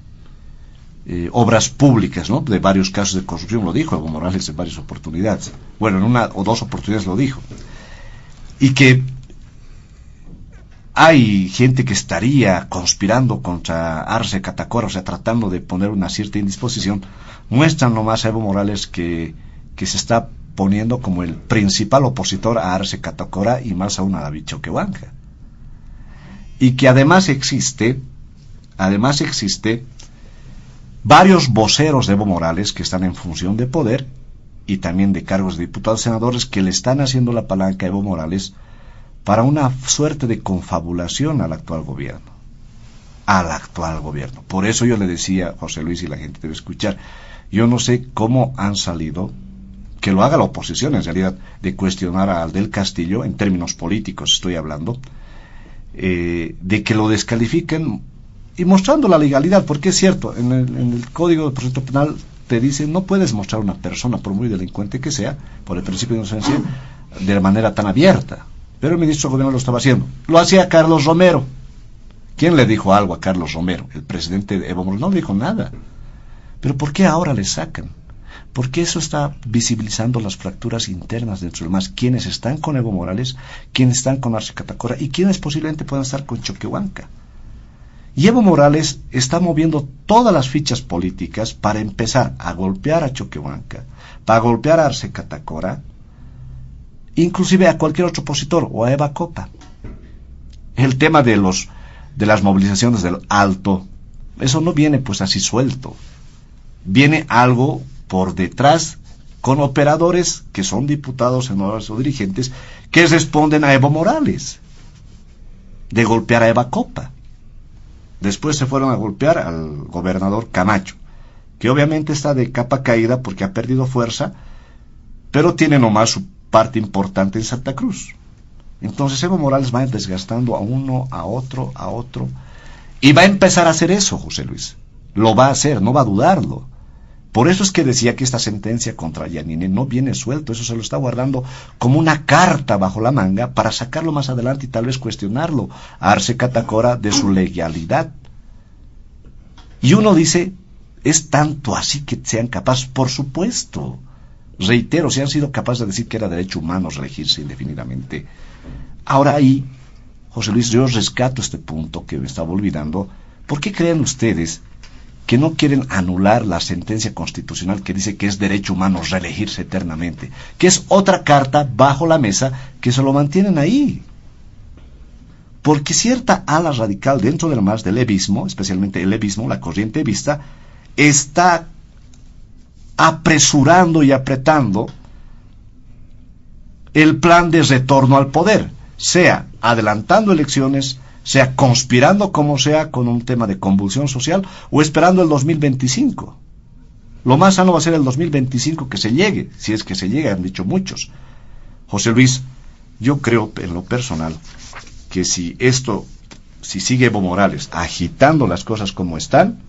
Obras Públicas, ¿no? De varios casos de corrupción, lo dijo Evo Morales en varias oportunidades. Bueno, en una o dos oportunidades lo dijo. Y que hay gente que estaría conspirando contra Arce Catacora, o sea, tratando de poner una cierta indisposición, muestran nomás a Evo Morales que se está poniendo como el principal opositor a Arce Catacora y más aún a David Choquehuanca. Y que además existe varios voceros de Evo Morales que están en función de poder y también de cargos de diputados y senadores que le están haciendo la palanca a Evo Morales para una suerte de confabulación al actual gobierno. Por eso yo le decía, José Luis, y la gente debe escuchar, yo no sé cómo han salido, que lo haga la oposición en realidad, de cuestionar al del Castillo, en términos políticos estoy hablando, de que lo descalifiquen y mostrando la legalidad, porque es cierto, en el Código de Procedimiento Penal te dice, no puedes mostrar a una persona, por muy delincuente que sea, por el principio de inocencia, de manera tan abierta. Pero el ministro de Gobierno lo estaba haciendo. Lo hacía Carlos Romero. ¿Quién le dijo algo a Carlos Romero? El presidente de Evo Morales no le dijo nada. Pero ¿por qué ahora le sacan? Porque eso está visibilizando las fracturas internas dentro del MAS. Quienes están con Evo Morales, quienes están con Arce Catacora y quienes posiblemente puedan estar con Choquehuanca. Y Evo Morales está moviendo todas las fichas políticas para empezar a golpear a Choquehuanca, para golpear a Arce Catacora, inclusive a cualquier otro opositor o a Eva Copa. El tema de las movilizaciones del Alto, eso no viene pues así suelto. Viene algo por detrás con operadores que son diputados, senadores o dirigentes que responden a Evo Morales de golpear a Eva Copa. Después se fueron a golpear al gobernador Camacho, que obviamente está de capa caída porque ha perdido fuerza, pero tiene nomás su parte importante en Santa Cruz. Entonces Evo Morales va desgastando a uno, a otro, y va a empezar a hacer eso, José Luis. Lo va a hacer, no va a dudarlo. Por eso es que decía que esta sentencia contra Yanine no viene suelto, eso se lo está guardando como una carta bajo la manga para sacarlo más adelante y tal vez cuestionarlo a Arce Catacora de su legalidad. Y uno dice, ¿es tanto así que sean capaces? Por supuesto. Reitero, si han sido capaces de decir que era derecho humano reelegirse indefinidamente. Ahora ahí José Luis, yo rescato este punto que me estaba olvidando. ¿Por qué creen ustedes que no quieren anular la sentencia constitucional que dice que es derecho humano reelegirse eternamente? Que es otra carta bajo la mesa que se lo mantienen ahí. Porque cierta ala radical dentro del MAS, del levismo, especialmente el levismo, la corriente evista, está apresurando y apretando el plan de retorno al poder, sea adelantando elecciones, sea conspirando como sea con un tema de convulsión social, o esperando el 2025. Lo más sano va a ser el 2025 que se llegue, si es que se llega, han dicho muchos. José Luis, yo creo en lo personal que si sigue Evo Morales agitando las cosas como están,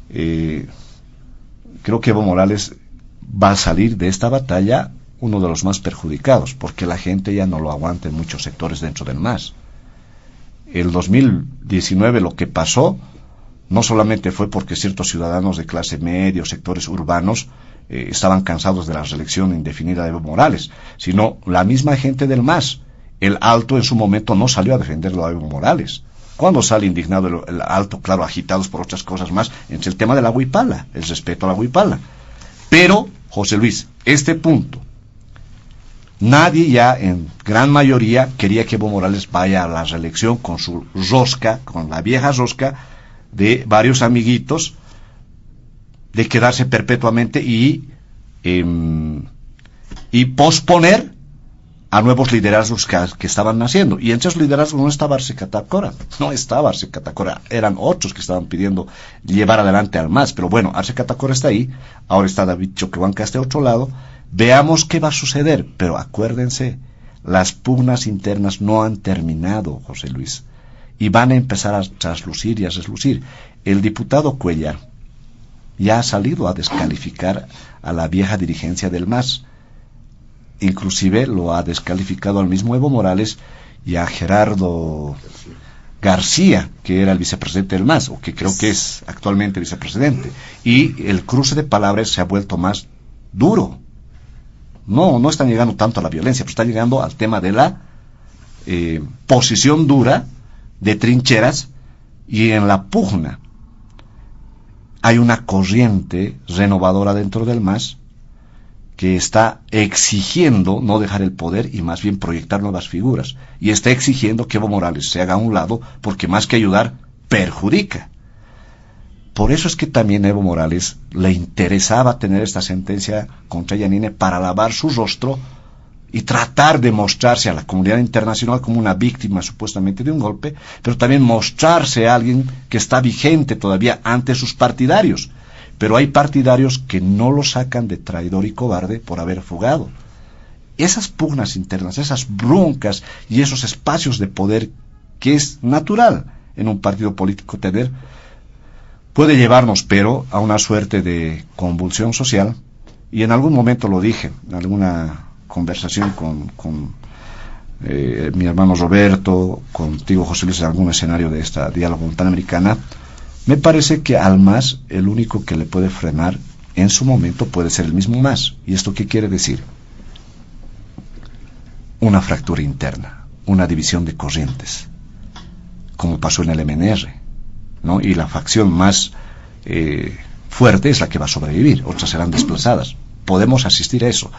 creo que Evo Morales va a salir de esta batalla uno de los más perjudicados, porque la gente ya no lo aguanta en muchos sectores dentro del MAS. El 2019 lo que pasó no solamente fue porque ciertos ciudadanos de clase media, sectores urbanos, estaban cansados de la reelección indefinida de Evo Morales, sino la misma gente del MAS. El Alto en su momento no salió a defenderlo a Evo Morales. ¿Cuándo sale indignado el Alto? Claro, agitados por otras cosas más, entre el tema de la huipala, el respeto a la huipala. Pero, José Luis, este punto, nadie ya, en gran mayoría, quería que Evo Morales vaya a la reelección con su rosca, con la vieja rosca de varios amiguitos, de quedarse perpetuamente y posponer a nuevos liderazgos que estaban naciendo. Y entre esos liderazgos no estaba Arce Catacora, eran otros que estaban pidiendo llevar adelante al MAS, pero bueno, Arce Catacora está ahí, ahora está David Choquehuanca a este otro lado. Veamos qué va a suceder, pero acuérdense, las pugnas internas no han terminado, José Luis, y van a empezar a traslucir y a reslucir. El diputado Cuellar ya ha salido a descalificar a la vieja dirigencia del MAS, inclusive lo ha descalificado al mismo Evo Morales y a Gerardo García, que era el vicepresidente del MAS, o que creo que es actualmente vicepresidente, y el cruce de palabras se ha vuelto más duro. No están llegando tanto a la violencia, pero está llegando al tema de la posición dura, de trincheras, y en la pugna hay una corriente renovadora dentro del MAS que está exigiendo no dejar el poder y más bien proyectar nuevas figuras, y está exigiendo que Evo Morales se haga a un lado, porque más que ayudar, perjudica. Por eso es que también a Evo Morales le interesaba tener esta sentencia contra Yanine para lavar su rostro y tratar de mostrarse a la comunidad internacional como una víctima supuestamente de un golpe, pero también mostrarse a alguien que está vigente todavía ante sus partidarios. Pero hay partidarios que no lo sacan de traidor y cobarde por haber fugado. Esas pugnas internas, esas broncas y esos espacios de poder que es natural en un partido político tener, puede llevarnos, pero, a una suerte de convulsión social. Y en algún momento lo dije, en alguna conversación con mi hermano Roberto, contigo José Luis, en algún escenario de esta diálogo panamericana. Me parece que al MAS el único que le puede frenar en su momento puede ser el mismo MAS. ¿Y esto qué quiere decir? Una fractura interna, una división de corrientes, como pasó en el MNR, ¿no? Y la facción más fuerte es la que va a sobrevivir, otras serán desplazadas. Podemos asistir a eso.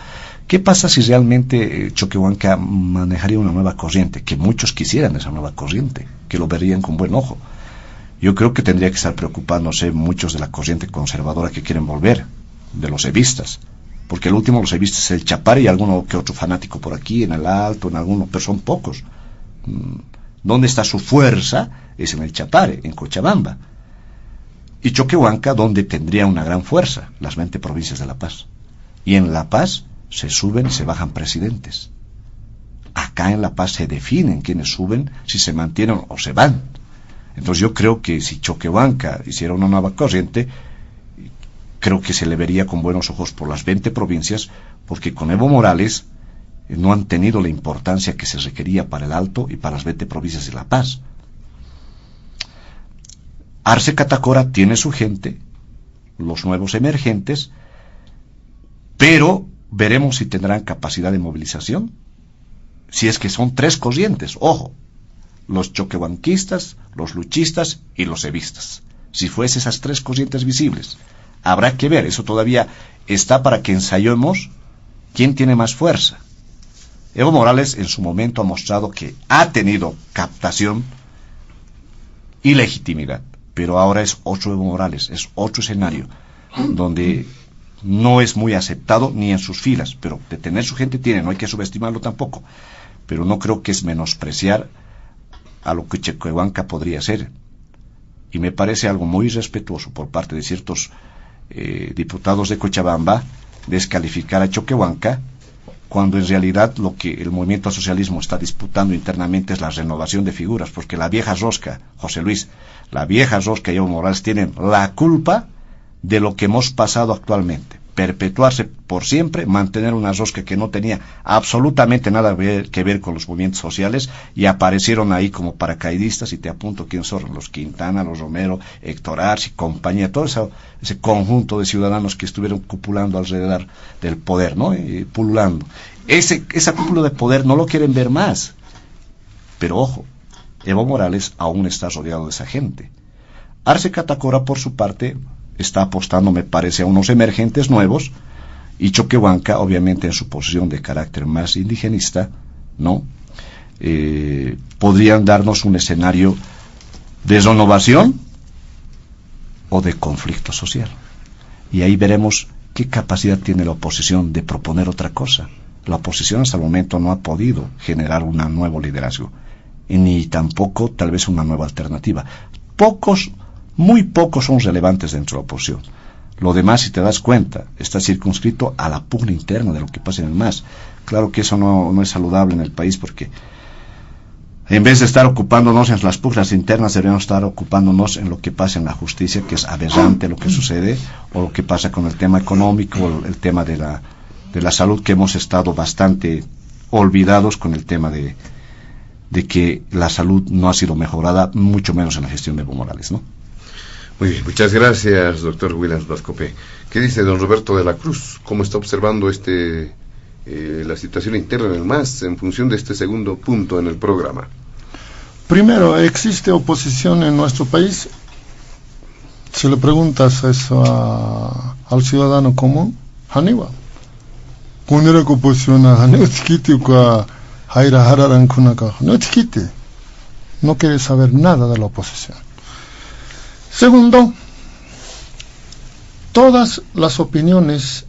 ¿Qué pasa si realmente Choquehuanca manejaría una nueva corriente? Que muchos quisieran esa nueva corriente, que lo verían con buen ojo. Yo creo que tendría que estar preocupándose muchos de la corriente conservadora que quieren volver, de los evistas, porque el último de los evistas es el Chapare y alguno que otro fanático por aquí, en el Alto, en alguno, pero son pocos. ¿Dónde está su fuerza? Es en el Chapare, en Cochabamba. Y Choquehuanca, donde tendría una gran fuerza, las 20 provincias de La Paz. Y en La Paz se suben y se bajan presidentes. Acá en La Paz se definen quiénes suben, si se mantienen o se van. Entonces yo creo que si Choquehuanca hiciera una nueva corriente, creo que se le vería con buenos ojos por las 20 provincias, porque con Evo Morales no han tenido la importancia que se requería para el Alto y para las 20 provincias de La Paz. Arce Catacora tiene su gente, los nuevos emergentes, pero veremos si tendrán capacidad de movilización, si es que son 3 corrientes, ojo. los choquehuanquistas, los luchistas y los evistas. Si fuese esas tres corrientes visibles, habrá que ver, eso todavía está para que ensayemos quién tiene más fuerza. Evo Morales en su momento ha mostrado que ha tenido captación y legitimidad, pero ahora es otro Evo Morales, es otro escenario, donde no es muy aceptado ni en sus filas, pero de tener su gente tiene, no hay que subestimarlo tampoco, pero no creo que es menospreciar a lo que Choquehuanca podría ser, y me parece algo muy irrespetuoso por parte de ciertos diputados de Cochabamba descalificar a Choquehuanca, cuando en realidad lo que el movimiento al socialismo está disputando internamente es la renovación de figuras, porque la vieja rosca, José Luis, la vieja rosca y Evo Morales tienen la culpa de lo que hemos pasado actualmente, perpetuarse por siempre, mantener una rosca que no tenía absolutamente nada que ver con los movimientos sociales, y aparecieron ahí como paracaidistas, y te apunto quién son: los Quintana, los Romero, Héctor Arce y compañía, todo ese conjunto de ciudadanos que estuvieron cupulando alrededor del poder, ¿no? Y pululando. Esa cúpula de poder no lo quieren ver más. Pero ojo, Evo Morales aún está rodeado de esa gente. Arce Catacora, por su parte, está apostando, me parece, a unos emergentes nuevos, y Choquehuanca, obviamente en su posición de carácter más indigenista, ¿no? Podrían darnos un escenario de renovación o de conflicto social. Y ahí veremos qué capacidad tiene la oposición de proponer otra cosa. La oposición hasta el momento no ha podido generar un nuevo liderazgo, ni tampoco tal vez una nueva alternativa. Muy pocos son relevantes dentro de la oposición. Lo demás, si te das cuenta, está circunscrito a la pugna interna de lo que pasa en el MAS. Claro que eso no es saludable en el país, porque en vez de estar ocupándonos en las pugnas internas, deberíamos estar ocupándonos en lo que pasa en la justicia, que es aberrante lo que sucede, o lo que pasa con el tema económico, el tema de la salud, que hemos estado bastante olvidados con el tema de que la salud no ha sido mejorada, mucho menos en la gestión de Evo Morales, ¿no? Muy bien, muchas gracias, doctor Williams Vascope. ¿Qué dice don Roberto de la Cruz? ¿Cómo está observando la situación interna en el MAS en función de este segundo punto en el programa? Primero, ¿existe oposición en nuestro país? Si le preguntas eso al ciudadano común, Haniwa. Kunera oposición a no quiere saber nada de la oposición. Segundo, todas las opiniones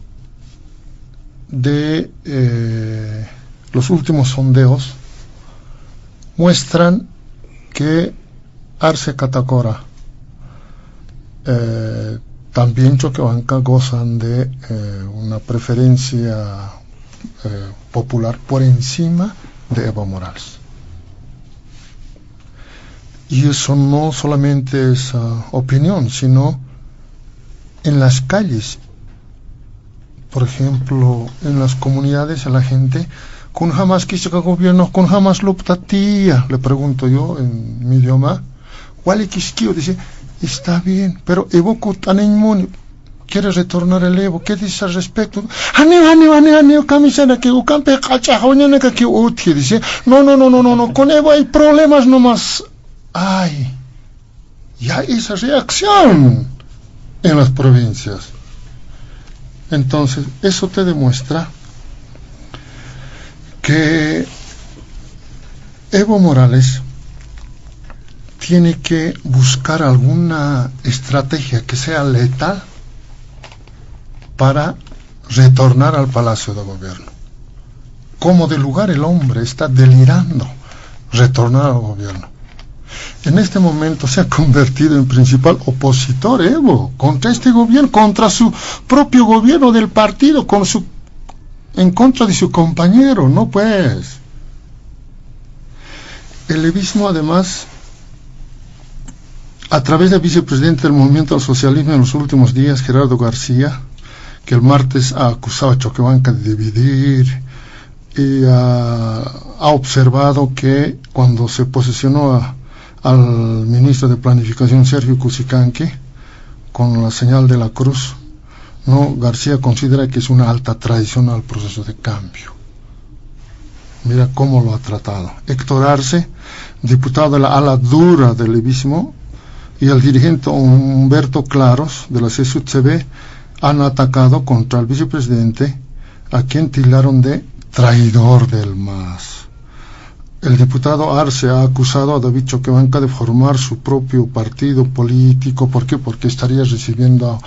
de los últimos sondeos muestran que Arce Catacora, también Choquehuanca, gozan de una preferencia popular por encima de Evo Morales. Y eso no solamente es opinión, sino en las calles. Por ejemplo, en las comunidades, a la gente, ¿con jamás quiso que el gobierno, con jamás lo tía? Le pregunto yo en mi idioma. ¿Cuál quisquio? Dice, está bien, pero Evo Kutaneñmoni quiere retornar el Evo. ¿Qué dice al respecto? Camiseta que ucampe cachajoñana que uti. Dice, no, con Evo hay problemas nomás. Ay, ya esa reacción en las provincias. Entonces, eso te demuestra que Evo Morales tiene que buscar alguna estrategia que sea letal para retornar al Palacio de Gobierno. Como de lugar el hombre está delirando retornar al gobierno. En este momento se ha convertido en principal opositor Evo contra este gobierno, contra su propio gobierno del partido, en contra de su compañero, ¿no? Pues el evismo, además, a través del vicepresidente del Movimiento al Socialismo en los últimos días, Gerardo García, que el martes ha acusado a Choquehuanca de dividir, y ha observado que cuando se posicionó al ministro de Planificación Sergio Cusicanqui con la señal de la cruz, no, García considera que es una alta traición al proceso de cambio. Mira cómo lo ha tratado. Héctor Arce, diputado de la ala dura del levismo, y el dirigente Humberto Claros, de la CSUTCB, han atacado contra el vicepresidente, a quien tildaron de traidor del MAS. El diputado Arce ha acusado a David Choquehuanca de formar su propio partido político. ¿Por qué? Porque estaría recibiendo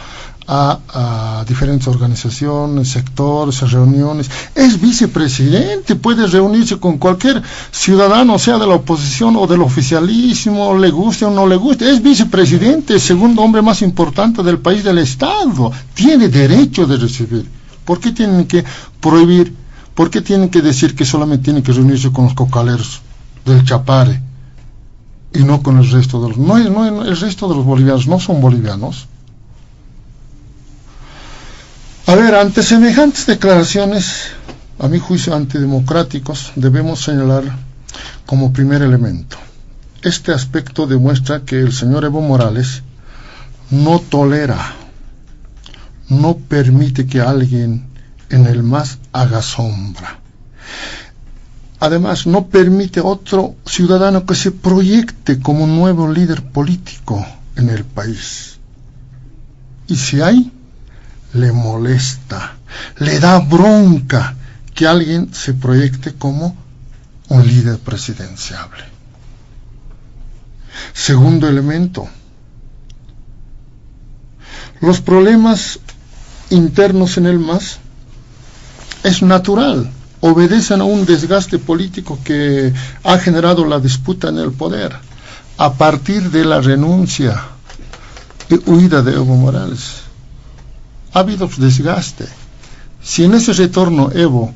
a diferentes organizaciones, sectores, reuniones. Es vicepresidente, puede reunirse con cualquier ciudadano, sea de la oposición o del oficialismo, le guste o no le guste. Es vicepresidente, segundo hombre más importante del país, del Estado. Tiene derecho de recibir. ¿Por qué tienen que prohibir? ¿Por qué tienen que decir que solamente tienen que reunirse con los cocaleros del Chapare y no con el resto de los... No, el resto de los bolivianos no son bolivianos. A ver, ante semejantes declaraciones, a mi juicio antidemocráticos, debemos señalar como primer elemento: este aspecto demuestra que el señor Evo Morales no tolera, no permite que alguien en el MAS haga sombra. Además, no permite otro ciudadano que se proyecte como un nuevo líder político en el país. Y si hay, le molesta, le da bronca que alguien se proyecte como un líder presidenciable. Segundo elemento: los problemas internos en el MAS es natural, obedecen a un desgaste político que ha generado la disputa en el poder, a partir de la renuncia y huida de Evo Morales. Ha habido desgaste. Si en ese retorno Evo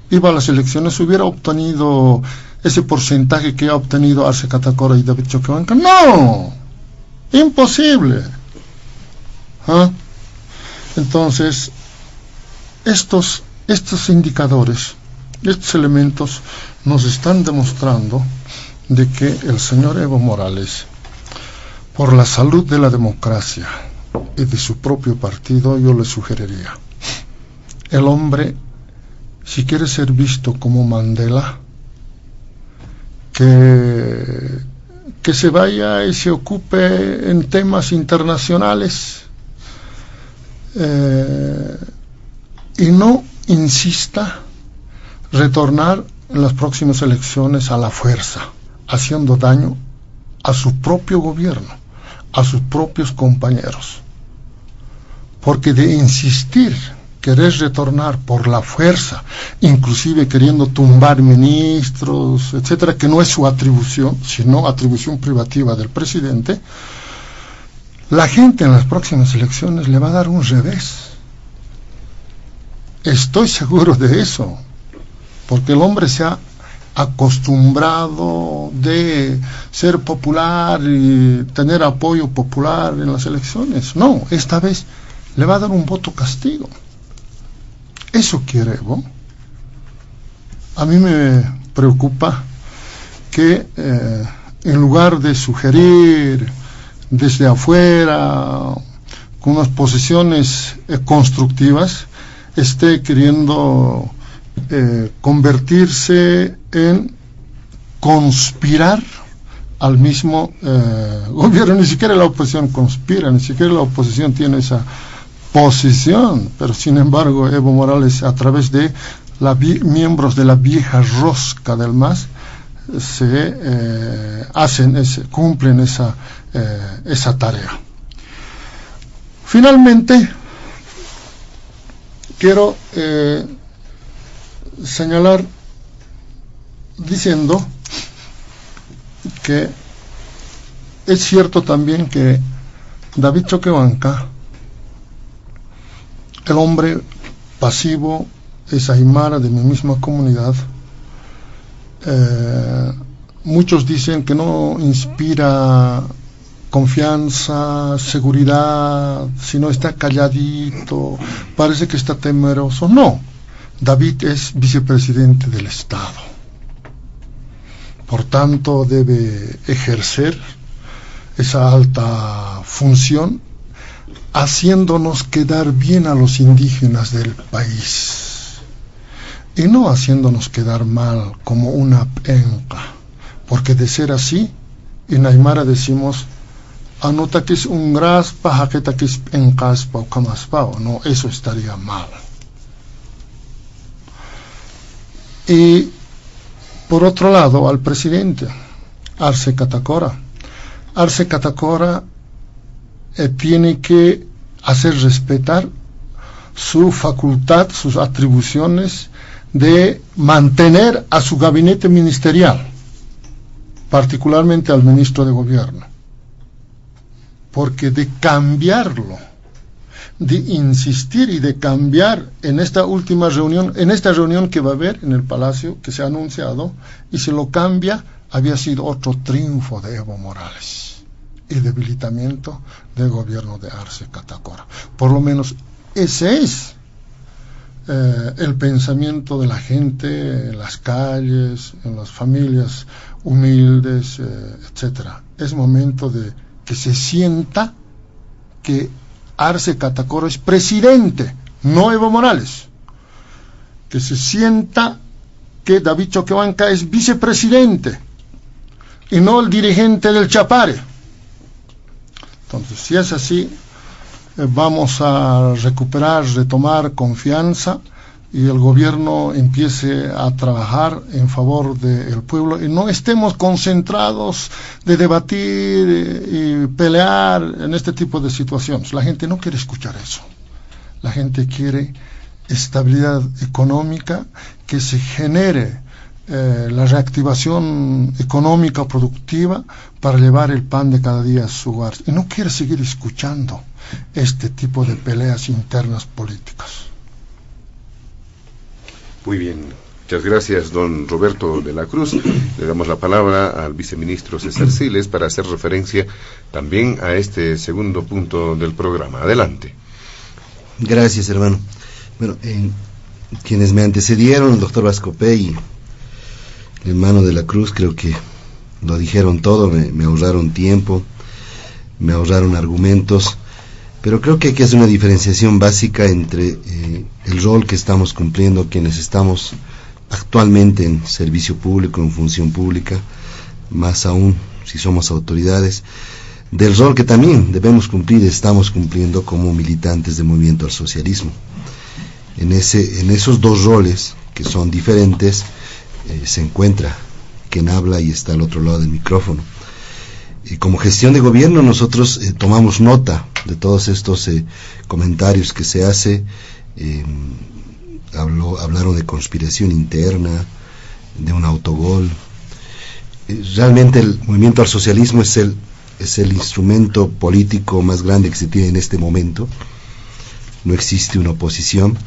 iba a las elecciones, hubiera obtenido ese porcentaje que ha obtenido Arce Catacora y David Choquehuanca. ¡No! ¡Imposible! ¿Ah? Entonces, estos indicadores, estos elementos nos están demostrando de que el señor Evo Morales, por la salud de la democracia y de su propio partido, yo le sugeriría: el hombre, si quiere ser visto como Mandela, que se vaya y se ocupe en temas internacionales, y no insista retornar en las próximas elecciones a la fuerza, haciendo daño a su propio gobierno, a sus propios compañeros. Porque de insistir, querer retornar por la fuerza, inclusive queriendo tumbar ministros, etcétera, que no es su atribución, sino atribución privativa del presidente, la gente en las próximas elecciones le va a dar un revés. Estoy seguro de eso, porque el hombre se ha acostumbrado de ser popular y tener apoyo popular en las elecciones. No, esta vez le va a dar un voto castigo. Eso quiere Evo. A mí me preocupa que en lugar de sugerir desde afuera con unas posiciones constructivas, esté queriendo convertirse en conspirar al mismo gobierno. Ni siquiera la oposición conspira, ni siquiera la oposición tiene esa posición, pero sin embargo Evo Morales, a través de miembros de la vieja rosca del MAS, cumplen esa tarea. Finalmente, quiero señalar diciendo que es cierto también que David Choquehuanca, el hombre pasivo, es aymara de mi misma comunidad, muchos dicen que no inspira confianza, seguridad, sino está calladito, parece que está temeroso. No, David es vicepresidente del Estado, por tanto debe ejercer esa alta función, haciéndonos quedar bien a los indígenas del país. y no haciéndonos quedar mal como una penca, porque de ser así, en Aymara decimos, anotaquis un graspa, jaquetaquis pencaspa o camaspao, no, eso estaría mal. Y por otro lado, al presidente, Arce Catacora. Arce Catacora tiene que hacer respetar su facultad, sus atribuciones de mantener a su gabinete ministerial, particularmente al ministro de gobierno, porque de cambiarlo, de insistir y de cambiar en esta última reunión, en esta reunión que va a haber en el Palacio, que se ha anunciado, y se lo cambia, había sido otro triunfo de Evo Morales y debilitamiento del gobierno de Arce Catacora. Por lo menos ese es el pensamiento de la gente en las calles, en las familias humildes, etcétera. Es momento de que se sienta que Arce Catacora es presidente, no Evo Morales. Que se sienta que David Choquehuanca es vicepresidente y no el dirigente del Chapare. Entonces, si es así, vamos a retomar confianza y el gobierno empiece a trabajar en favor del pueblo y no estemos concentrados de debatir y pelear en este tipo de situaciones. La gente no quiere escuchar eso. La gente quiere estabilidad económica, que se genere la reactivación económica productiva para llevar el pan de cada día a su hogar. Y no quiere seguir escuchando este tipo de peleas internas políticas. Muy bien, muchas gracias, don Roberto de la Cruz. Le damos la palabra al viceministro César Siles para hacer referencia también a este segundo punto del programa. Adelante. Gracias, hermano. Bueno, quienes me antecedieron, el doctor Vascopé y el hermano de la Cruz, creo que lo dijeron todo, me ahorraron tiempo, me ahorraron argumentos, pero creo que hay que hacer una diferenciación básica entre el rol que estamos cumpliendo quienes estamos actualmente en servicio público, en función pública, más aún si somos autoridades, del rol que también debemos cumplir, estamos cumpliendo como militantes del movimiento al socialismo. En esos dos roles que son diferentes, se encuentra quien habla y está al otro lado del micrófono. Como gestión de gobierno nosotros tomamos nota de todos estos comentarios que se hace. Hablaron de conspiración interna, de un autogol. Realmente el movimiento al socialismo es el instrumento político más grande que se tiene en este momento. No existe una oposición.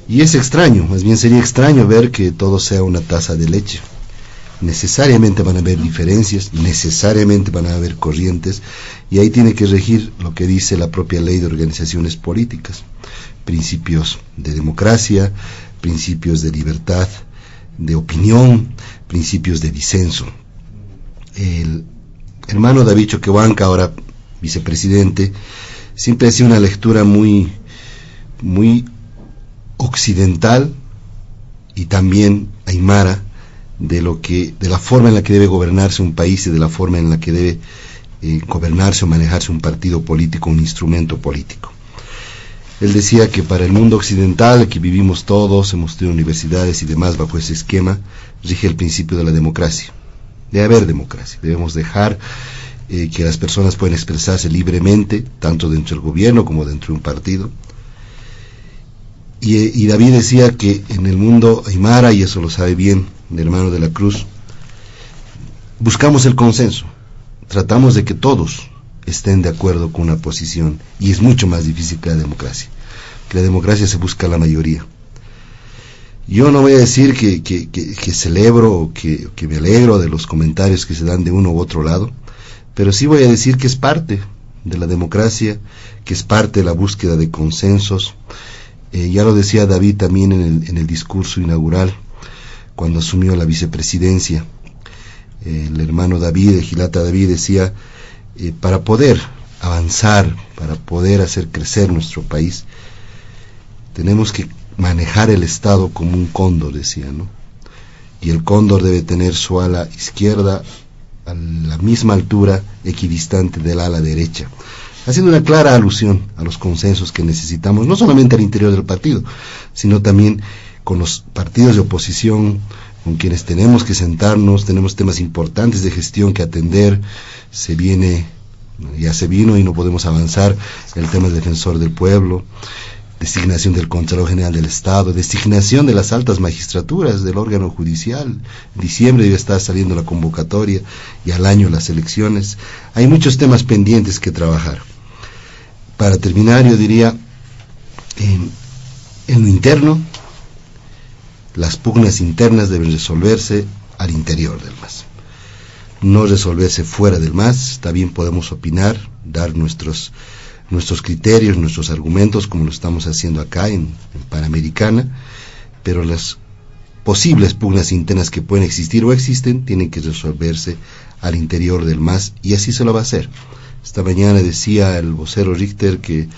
Y es extraño, más bien sería extraño ver que todo sea una taza de leche. Necesariamente van a haber diferencias, necesariamente van a haber corrientes, y ahí tiene que regir lo que dice la propia ley de organizaciones políticas: principios de democracia, principios de libertad de opinión, principios de disenso. El hermano David Choquehuanca, ahora vicepresidente, siempre ha sido una lectura muy occidental y también aymara de la forma en la que debe gobernarse un país y de la forma en la que debe gobernarse o manejarse un partido político, un instrumento político. Él decía que para el mundo occidental, que vivimos todos, hemos tenido universidades y demás bajo ese esquema, rige el principio de la democracia. Debe haber democracia, debemos dejar que las personas puedan expresarse libremente, tanto dentro del gobierno como dentro de un partido. Y David decía que en el mundo aymara, y eso lo sabe bien el hermano de la Cruz, buscamos el consenso, tratamos de que todos estén de acuerdo con una posición, y es mucho más difícil que la democracia. Que la democracia se busca la mayoría. Yo no voy a decir que celebro o que me alegro de los comentarios que se dan de uno u otro lado, pero sí voy a decir que es parte de la democracia, que es parte de la búsqueda de consensos. Ya lo decía David también en el discurso inaugural, cuando asumió la vicepresidencia. El hermano David, el Gilata David, decía, para poder avanzar, para poder hacer crecer nuestro país, tenemos que manejar el Estado como un cóndor, decía, ¿no? Y el cóndor debe tener su ala izquierda a la misma altura, equidistante del ala derecha, haciendo una clara alusión a los consensos que necesitamos, no solamente al interior del partido, sino también con los partidos de oposición, con quienes tenemos que sentarnos. Tenemos temas importantes de gestión que atender. Ya se vino y no podemos avanzar el tema del defensor del pueblo, designación del Contralor General del Estado, designación de las altas magistraturas del órgano judicial. En diciembre debe estar saliendo la convocatoria y al año las elecciones. Hay muchos temas pendientes que trabajar. Para terminar, yo diría, en lo interno, las pugnas internas deben resolverse al interior del MAS, no resolverse fuera del MAS. Está bien, podemos opinar, dar nuestros criterios, nuestros argumentos, como lo estamos haciendo acá en Panamericana, pero las posibles pugnas internas que pueden existir o existen tienen que resolverse al interior del MAS, y así se lo va a hacer. Esta mañana decía el vocero Richter que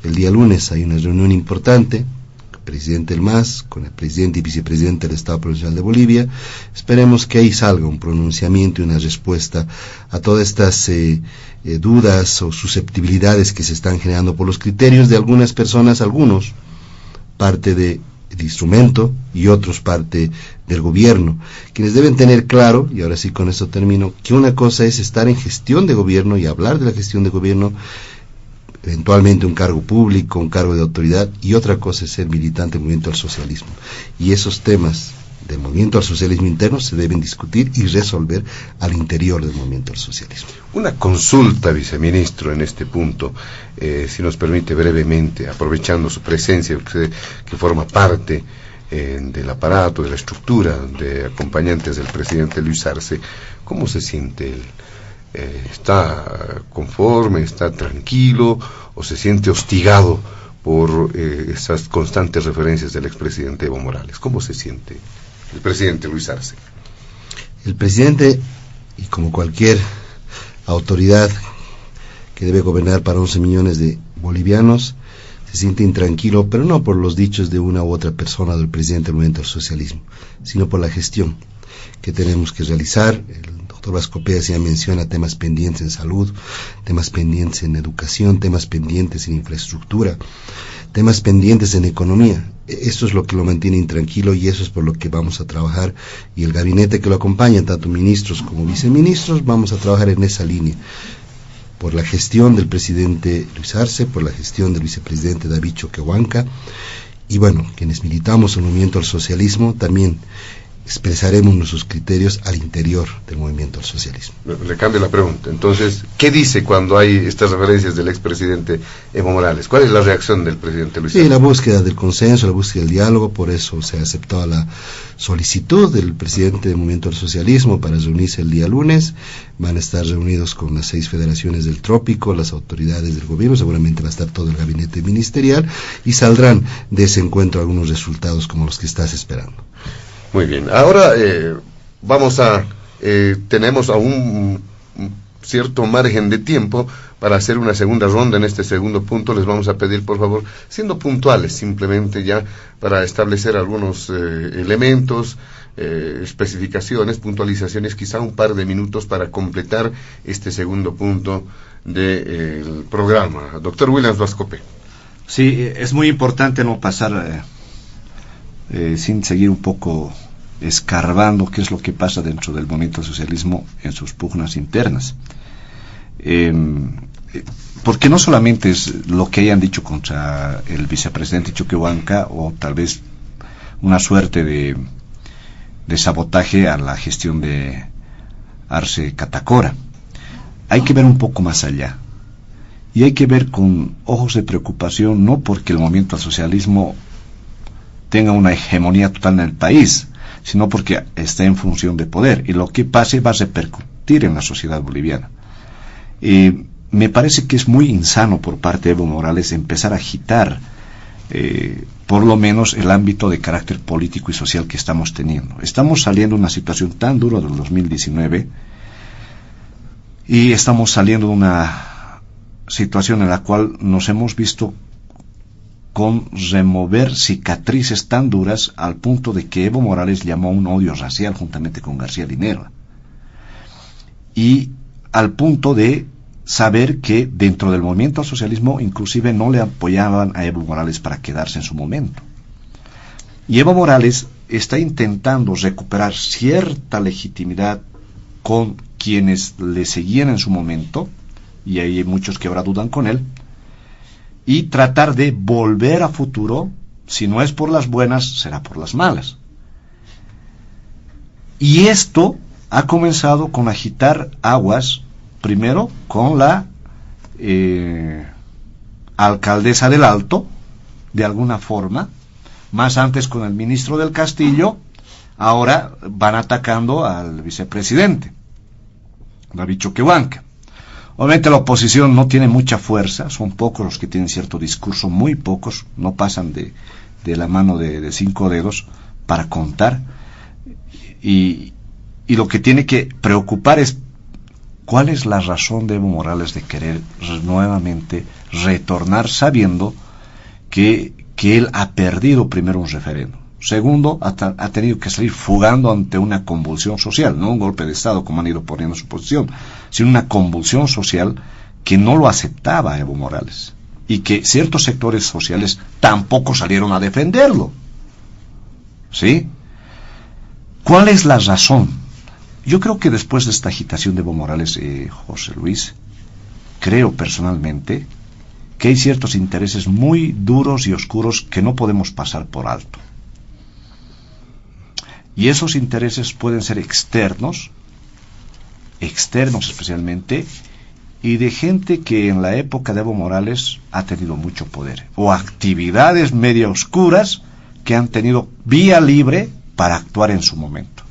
el día lunes hay una reunión importante, el presidente del MAS con el presidente y vicepresidente del Estado Provincial de Bolivia. Esperemos que ahí salga un pronunciamiento y una respuesta a todas estas dudas o susceptibilidades que se están generando por los criterios de algunas personas, algunos parte del instrumento y otros parte del gobierno, quienes deben tener claro, y ahora sí con esto termino, que una cosa es estar en gestión de gobierno y hablar de la gestión de gobierno, eventualmente un cargo público, un cargo de autoridad, y otra cosa es ser militante del movimiento al socialismo. Y esos temas del movimiento al socialismo interno se deben discutir y resolver al interior del movimiento al socialismo. Una consulta, viceministro, en este punto, si nos permite brevemente, aprovechando su presencia, que forma parte del aparato, de la estructura de acompañantes del presidente Luis Arce. ¿Cómo se siente él? ¿Está conforme, está tranquilo o se siente hostigado por esas constantes referencias del expresidente Evo Morales? ¿Cómo se siente el presidente Luis Arce? El presidente, y como cualquier autoridad que debe gobernar para 11 millones de bolivianos, se siente intranquilo, pero no por los dichos de una u otra persona del presidente del movimiento al socialismo, sino por la gestión que tenemos que realizar. El doctor Vasco Pérez ya menciona temas pendientes en salud, temas pendientes en educación, temas pendientes en infraestructura, temas pendientes en economía. Esto es lo que lo mantiene intranquilo y eso es por lo que vamos a trabajar, y el gabinete que lo acompaña, tanto ministros como viceministros, vamos a trabajar en esa línea, por la gestión del presidente Luis Arce, por la gestión del vicepresidente David Choquehuanca, y bueno, quienes militamos en el movimiento al socialismo también expresaremos nuestros criterios al interior del movimiento al socialismo. Le cambio la pregunta. Entonces, ¿qué dice cuando hay estas referencias del expresidente Evo Morales? ¿Cuál es la reacción del presidente Luis Arce? Sí, la búsqueda del consenso, la búsqueda del diálogo. Por eso se ha aceptado la solicitud del presidente del movimiento al socialismo para reunirse el día lunes. Van a estar reunidos con las 6 federaciones del trópico, las autoridades del gobierno, seguramente va a estar todo el gabinete ministerial, y saldrán de ese encuentro algunos resultados como los que estás esperando. Muy bien, ahora tenemos aún un cierto margen de tiempo para hacer una segunda ronda en este segundo punto. Les vamos a pedir, por favor, siendo puntuales simplemente ya, para establecer algunos elementos, especificaciones, puntualizaciones, quizá un par de minutos para completar este segundo punto del programa. Doctor Williams Vascope. Sí, es muy importante no pasar sin seguir un poco escarbando qué es lo que pasa dentro del movimiento al socialismo en sus pugnas internas, porque no solamente es lo que hayan dicho contra el vicepresidente Choquehuanca, o tal vez una suerte de sabotaje a la gestión de Arce Catacora. Hay que ver un poco más allá, y hay que ver con ojos de preocupación, no porque el movimiento al socialismo tenga una hegemonía total en el país, sino porque está en función de poder, y lo que pase va a repercutir en la sociedad boliviana. Me parece que es muy insano por parte de Evo Morales empezar a agitar por lo menos el ámbito de carácter político y social que estamos teniendo. Estamos saliendo de una situación tan dura del 2019, y estamos saliendo de una situación en la cual nos hemos visto con remover cicatrices tan duras al punto de que Evo Morales llamó a un odio racial juntamente con García Linera. Y al punto de saber que dentro del movimiento al socialismo inclusive no le apoyaban a Evo Morales para quedarse en su momento. Y Evo Morales está intentando recuperar cierta legitimidad con quienes le seguían en su momento, y hay muchos que ahora dudan con él, y tratar de volver a futuro, si no es por las buenas, será por las malas. Y esto ha comenzado con agitar aguas, primero con la alcaldesa del Alto, de alguna forma, más antes con el ministro del Castillo, ahora van atacando al vicepresidente, David Choquehuanca. Obviamente la oposición no tiene mucha fuerza, son pocos los que tienen cierto discurso, muy pocos, no pasan de la mano de 5 dedos para contar, y lo que tiene que preocupar es cuál es la razón de Evo Morales de querer nuevamente retornar sabiendo que él ha perdido primero un referéndum. Segundo, ha tenido que salir fugando ante una convulsión social, no un golpe de Estado como han ido poniendo su posición, sino una convulsión social que no lo aceptaba Evo Morales y que ciertos sectores sociales tampoco salieron a defenderlo. ¿Sí? ¿Cuál es la razón? Yo creo que después de esta agitación de Evo Morales, José Luis, creo personalmente que hay ciertos intereses muy duros y oscuros que no podemos pasar por alto. Y esos intereses pueden ser externos especialmente, y de gente que en la época de Evo Morales ha tenido mucho poder, o actividades medio oscuras que han tenido vía libre para actuar en su momento.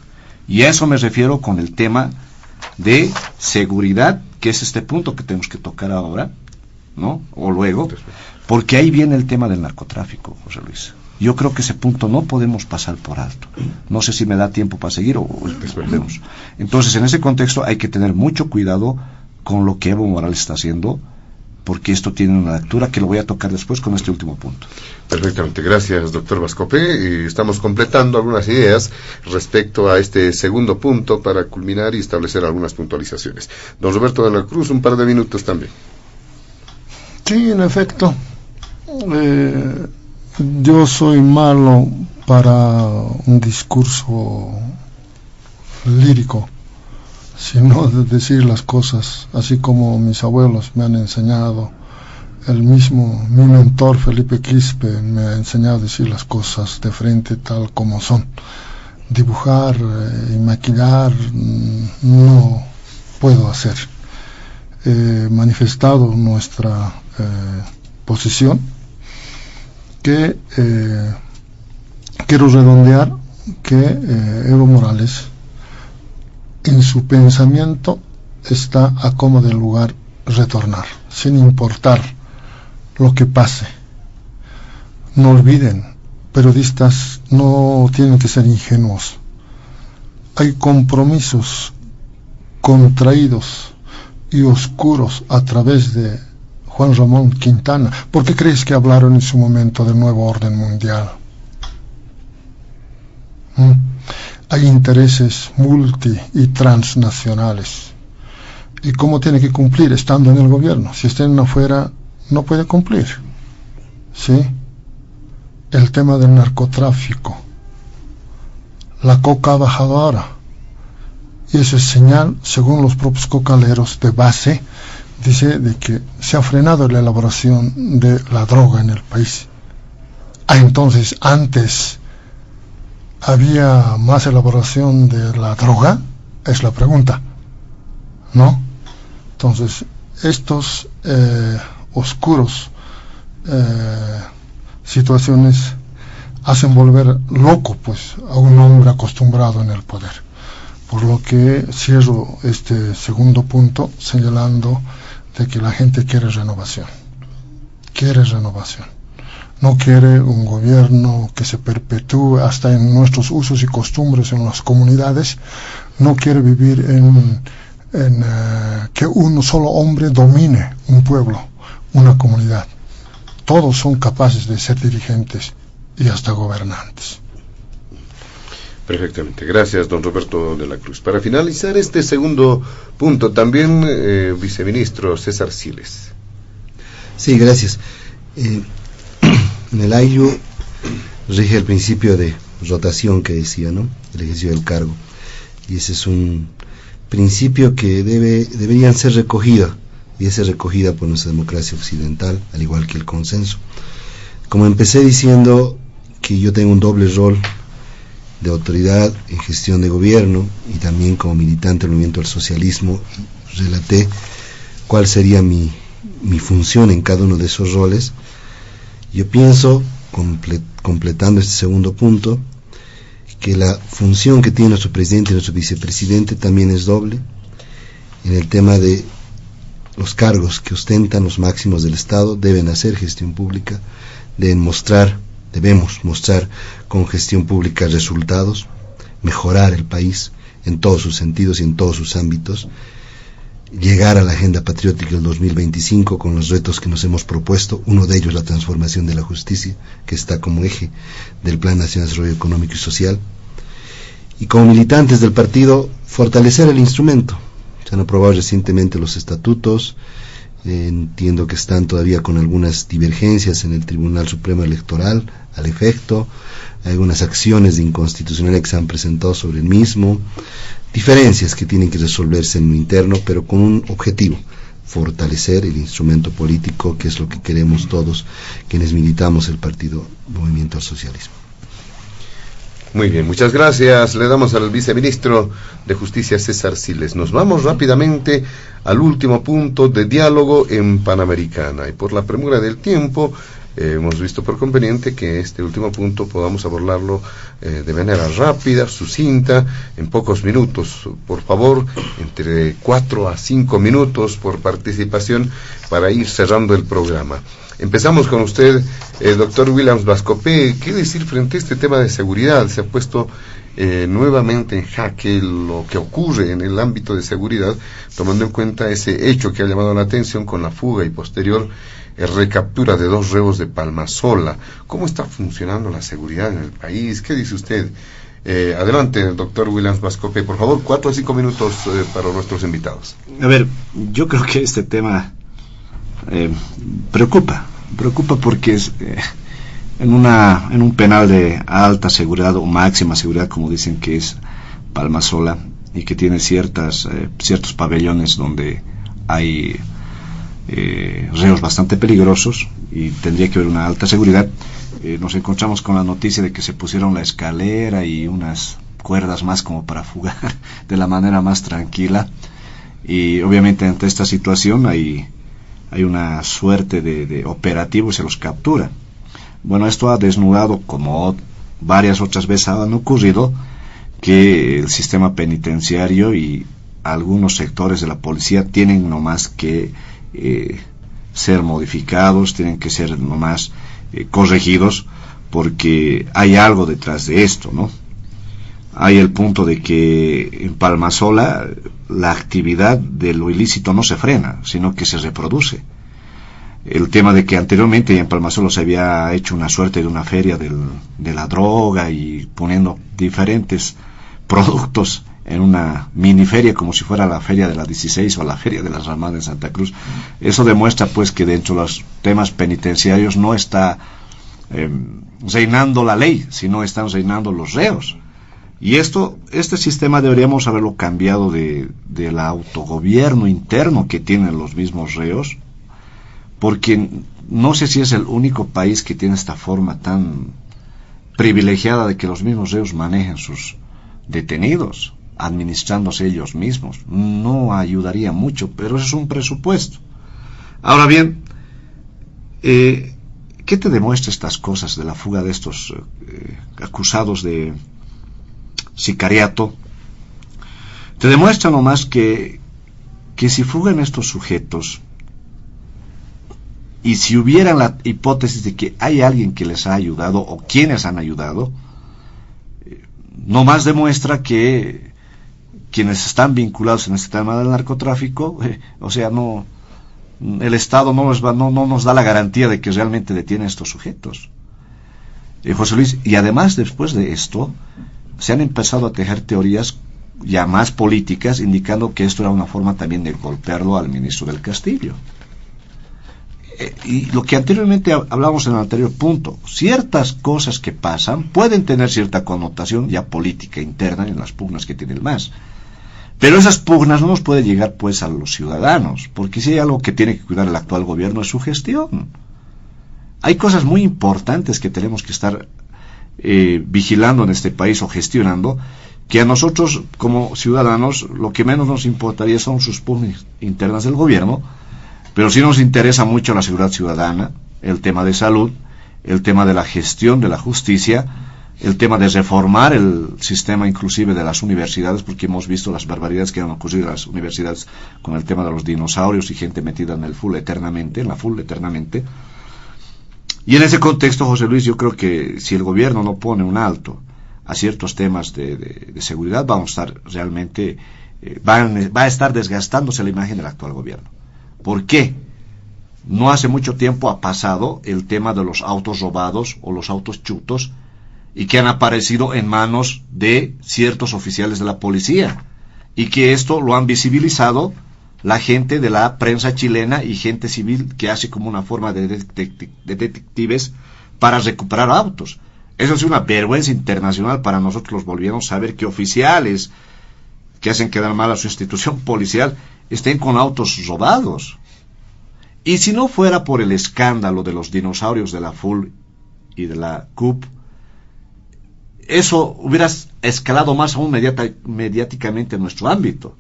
Y a eso me refiero con el tema de seguridad, que es este punto que tenemos que tocar ahora, ¿no? O luego, porque ahí viene el tema del narcotráfico, José Luis. Yo creo que ese punto no podemos pasar por alto. No sé si me da tiempo para seguir o vemos. Entonces, en ese contexto hay que tener mucho cuidado con lo que Evo Morales está haciendo, porque esto tiene una lectura que lo voy a tocar después con este último punto. Perfectamente, gracias, doctor Vascope. Y estamos completando algunas ideas respecto a este segundo punto para culminar y establecer algunas puntualizaciones. Don Roberto de la Cruz, un par de minutos también. Sí, en efecto. Yo soy malo para un discurso lírico, sino de decir las cosas así como mis abuelos me han enseñado. Mi mentor Felipe Quispe me ha enseñado a decir las cosas de frente tal como son. Dibujar y maquillar no puedo hacer. He manifestado nuestra posición, que quiero redondear que Evo Morales en su pensamiento está a como del lugar retornar, sin importar lo que pase. No olviden, periodistas no tienen que ser ingenuos. Hay compromisos contraídos y oscuros a través de Juan Ramón Quintana. ¿Por qué crees que hablaron en su momento del nuevo orden mundial? Hay intereses multi y transnacionales. ¿Y cómo tiene que cumplir estando en el gobierno? Si estén afuera, no puede cumplir. ¿Sí? El tema del narcotráfico. La coca ha bajado ahora. Y eso es señal, según los propios cocaleros de base, dice de que se ha frenado la elaboración de la droga en el país. Entonces, antes había más elaboración de la droga, es la pregunta, ¿no? Entonces, estos oscuros situaciones hacen volver loco, pues, a un hombre acostumbrado en el poder. Por lo que cierro este segundo punto señalando de que la gente quiere renovación. No quiere un gobierno que se perpetúe hasta en nuestros usos y costumbres en las comunidades. No quiere vivir en que un solo hombre domine un pueblo, una comunidad. todos son capaces de ser dirigentes y hasta gobernantes. Perfectamente. Gracias, don Roberto de la Cruz. Para finalizar este segundo punto, también viceministro César Siles. Sí, gracias. En el AYU rige el principio de rotación que decía, ¿no? El ejercicio del cargo. Y ese es un principio que deberían ser recogida, y es recogida por nuestra democracia occidental, al igual que el consenso. Como empecé diciendo que yo tengo un doble rol de autoridad en gestión de gobierno y también como militante del movimiento del socialismo, relaté cuál sería mi función en cada uno de esos roles. Yo pienso, completando este segundo punto, que la función que tiene nuestro presidente y nuestro vicepresidente también es doble en el tema de los cargos que ostentan los máximos del Estado. Deben hacer gestión pública, debemos mostrar con gestión pública resultados, mejorar el país en todos sus sentidos y en todos sus ámbitos, llegar a la agenda patriótica del 2025 con los retos que nos hemos propuesto, uno de ellos la transformación de la justicia, que está como eje del Plan Nacional de Desarrollo Económico y Social, y como militantes del partido, fortalecer el instrumento. Se han aprobado recientemente los estatutos, entiendo que están todavía con algunas divergencias en el Tribunal Supremo Electoral al efecto, algunas acciones de inconstitucionalidad que se han presentado sobre el mismo, diferencias que tienen que resolverse en lo interno, pero con un objetivo: fortalecer el instrumento político, que es lo que queremos todos quienes militamos el partido Movimiento al Socialismo. Muy bien, muchas gracias. Le damos al viceministro de Justicia, César Siles. Nos vamos rápidamente al último punto de diálogo en Panamericana, y por la premura del tiempo hemos visto por conveniente que este último punto podamos abordarlo de manera rápida, sucinta, en pocos minutos. Por favor, entre 4 a 5 minutos por participación para ir cerrando el programa. Empezamos con usted, doctor Williams Vascopé. ¿Qué decir frente a este tema de seguridad? Se ha puesto nuevamente en jaque lo que ocurre en el ámbito de seguridad, tomando en cuenta ese hecho que ha llamado la atención con la fuga y posterior recaptura de 2 reos de Palmasola. ¿Cómo está funcionando la seguridad en el país? ¿Qué dice usted? Adelante, doctor Williams Vascopé, por favor, 4 a 5 minutos para nuestros invitados. A ver, yo creo que este tema preocupa porque es en un penal de alta seguridad o máxima seguridad, como dicen que es Palmasola, y que tiene ciertos pabellones donde hay reos bastante peligrosos y tendría que haber una alta seguridad. Nos encontramos con la noticia de que se pusieron la escalera y unas cuerdas más como para fugar de la manera más tranquila, y obviamente ante esta situación hay una suerte de operativo y se los captura. Bueno, esto ha desnudado, como varias otras veces han ocurrido, que el sistema penitenciario y algunos sectores de la policía tienen nomás que ser modificados, tienen que ser nomás corregidos, porque hay algo detrás de esto, ¿no? Hay el punto de que en Palmasola la actividad de lo ilícito no se frena, sino que se reproduce. El tema de que anteriormente en Palmasola se había hecho una suerte de una feria de la droga, y poniendo diferentes productos en una mini feria como si fuera la feria de la 16 o la feria de las Ramadas en Santa Cruz. Eso demuestra pues que dentro de los temas penitenciarios no está reinando la ley, sino están reinando los reos. Y este sistema deberíamos haberlo cambiado del autogobierno interno que tienen los mismos reos, porque no sé si es el único país que tiene esta forma tan privilegiada de que los mismos reos manejen sus detenidos, administrándose ellos mismos. No ayudaría mucho, pero eso es un presupuesto. Ahora bien, ¿qué te demuestra estas cosas de la fuga de estos acusados de sicariato? Te demuestra nomás que si fugan estos sujetos, y si hubiera la hipótesis de que hay alguien que les ha ayudado o quienes han ayudado, no más demuestra que quienes están vinculados en este tema del narcotráfico, o sea, no el Estado no nos da la garantía de que realmente detiene a estos sujetos. José Luis, y además después de esto, se han empezado a tejer teorías ya más políticas, indicando que esto era una forma también de golpearlo al ministro del Castillo. Y lo que anteriormente hablábamos en el anterior punto, ciertas cosas que pasan pueden tener cierta connotación ya política interna en las pugnas que tiene el MAS. Pero esas pugnas no nos pueden llegar pues a los ciudadanos, porque si hay algo que tiene que cuidar el actual gobierno es su gestión. Hay cosas muy importantes que tenemos que estar vigilando en este país o gestionando, que a nosotros como ciudadanos lo que menos nos importaría son sus pugnas internas del gobierno, pero sí nos interesa mucho la seguridad ciudadana, el tema de salud, el tema de la gestión de la justicia, el tema de reformar el sistema inclusive de las universidades, porque hemos visto las barbaridades que han ocurrido en las universidades con el tema de los dinosaurios y gente metida en el full eternamente, Y en ese contexto, José Luis, yo creo que si el gobierno no pone un alto a ciertos temas de seguridad, vamos a estar realmente, va a estar desgastándose la imagen del actual gobierno. ¿Por qué? No hace mucho tiempo ha pasado el tema de los autos robados o los autos chutos y que han aparecido en manos de ciertos oficiales de la policía y que esto lo han visibilizado la gente de la prensa chilena y gente civil que hace como una forma de detectives para recuperar autos. Eso es una vergüenza internacional para nosotros los bolivianos, saber que oficiales que hacen quedar mal a su institución policial estén con autos robados. Y si no fuera por el escándalo de los dinosaurios de la FUL y de la CUP, eso hubiera escalado más aún mediáticamente en nuestro ámbito.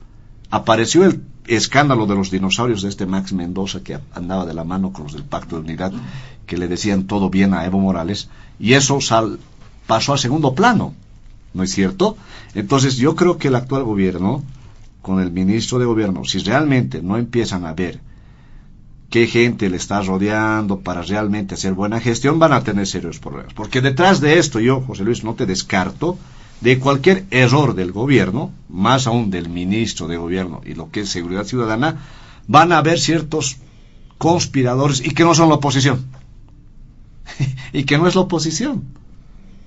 Apareció el escándalo de los dinosaurios de este Max Mendoza que andaba de la mano con los del Pacto de Unidad, que le decían todo bien a Evo Morales, y eso pasó a segundo plano, ¿no es cierto? Entonces yo creo que el actual gobierno, con el ministro de gobierno, si realmente no empiezan a ver qué gente le está rodeando para realmente hacer buena gestión, van a tener serios problemas. Porque detrás de esto, yo, José Luis, no te descarto de cualquier error del gobierno, más aún del ministro de gobierno y lo que es seguridad ciudadana, van a haber ciertos conspiradores y que no son la oposición. Y que no es la oposición,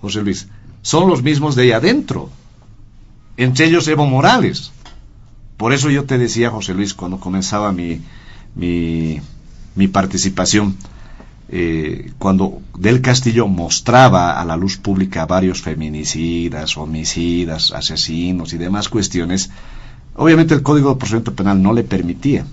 José Luis. Son los mismos de ahí adentro. Entre ellos Evo Morales. Por eso yo te decía, José Luis, cuando comenzaba mi participación, cuando Del Castillo mostraba a la luz pública varios feminicidas, homicidas, asesinos y demás cuestiones, obviamente el Código de Procedimiento Penal no le permitía,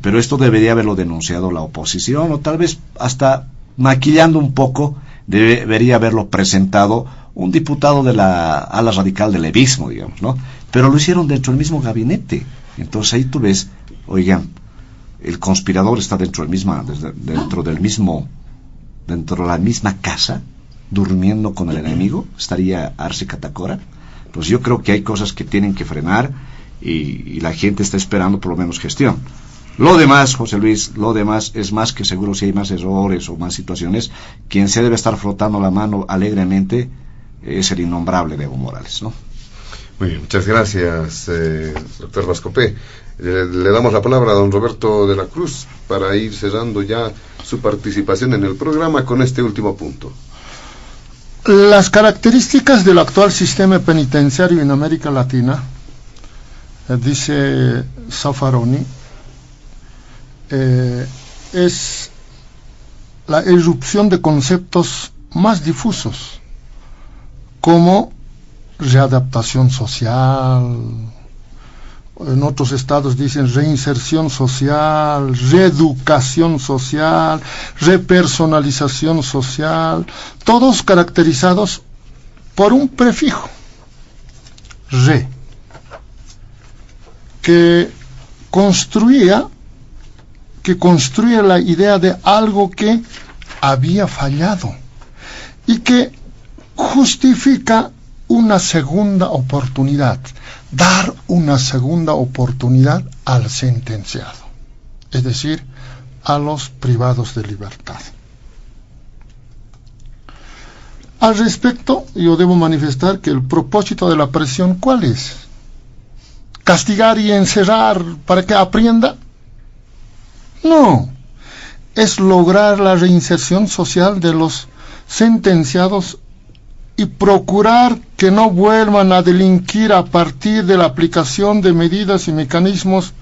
pero esto debería haberlo denunciado la oposición, o tal vez hasta maquillando un poco, debería haberlo presentado un diputado de la ala radical del levismo, digamos, ¿no? Pero lo hicieron dentro del mismo gabinete. Entonces ahí tú ves, oigan, el conspirador está dentro de la misma casa, durmiendo con el enemigo, estaría Arce Catacora. Pues yo creo que hay cosas que tienen que frenar y la gente está esperando por lo menos gestión. Lo demás, José Luis, lo demás es más que seguro. Si hay más errores o más situaciones, quien se debe estar frotando la mano alegremente es el innombrable de Evo Morales, ¿no? Muy bien, muchas gracias, doctor Vascopé. Le damos la palabra a don Roberto de la Cruz para ir cerrando ya su participación en el programa con este último punto. Las características del actual sistema penitenciario en América Latina, dice Zaffaroni, es la irrupción de conceptos más difusos como readaptación social, en otros estados dicen reinserción social, reeducación social, repersonalización social, todos caracterizados por un prefijo, re, que construye la idea de algo que había fallado y que justifica una segunda oportunidad, dar una segunda oportunidad al sentenciado, es decir, a los privados de libertad. Al respecto, yo debo manifestar que el propósito de la prisión, ¿cuál es? ¿Castigar y encerrar para que aprenda? No, es lograr la reinserción social de los sentenciados y procurar que no vuelvan a delinquir a partir de la aplicación de medidas y mecanismos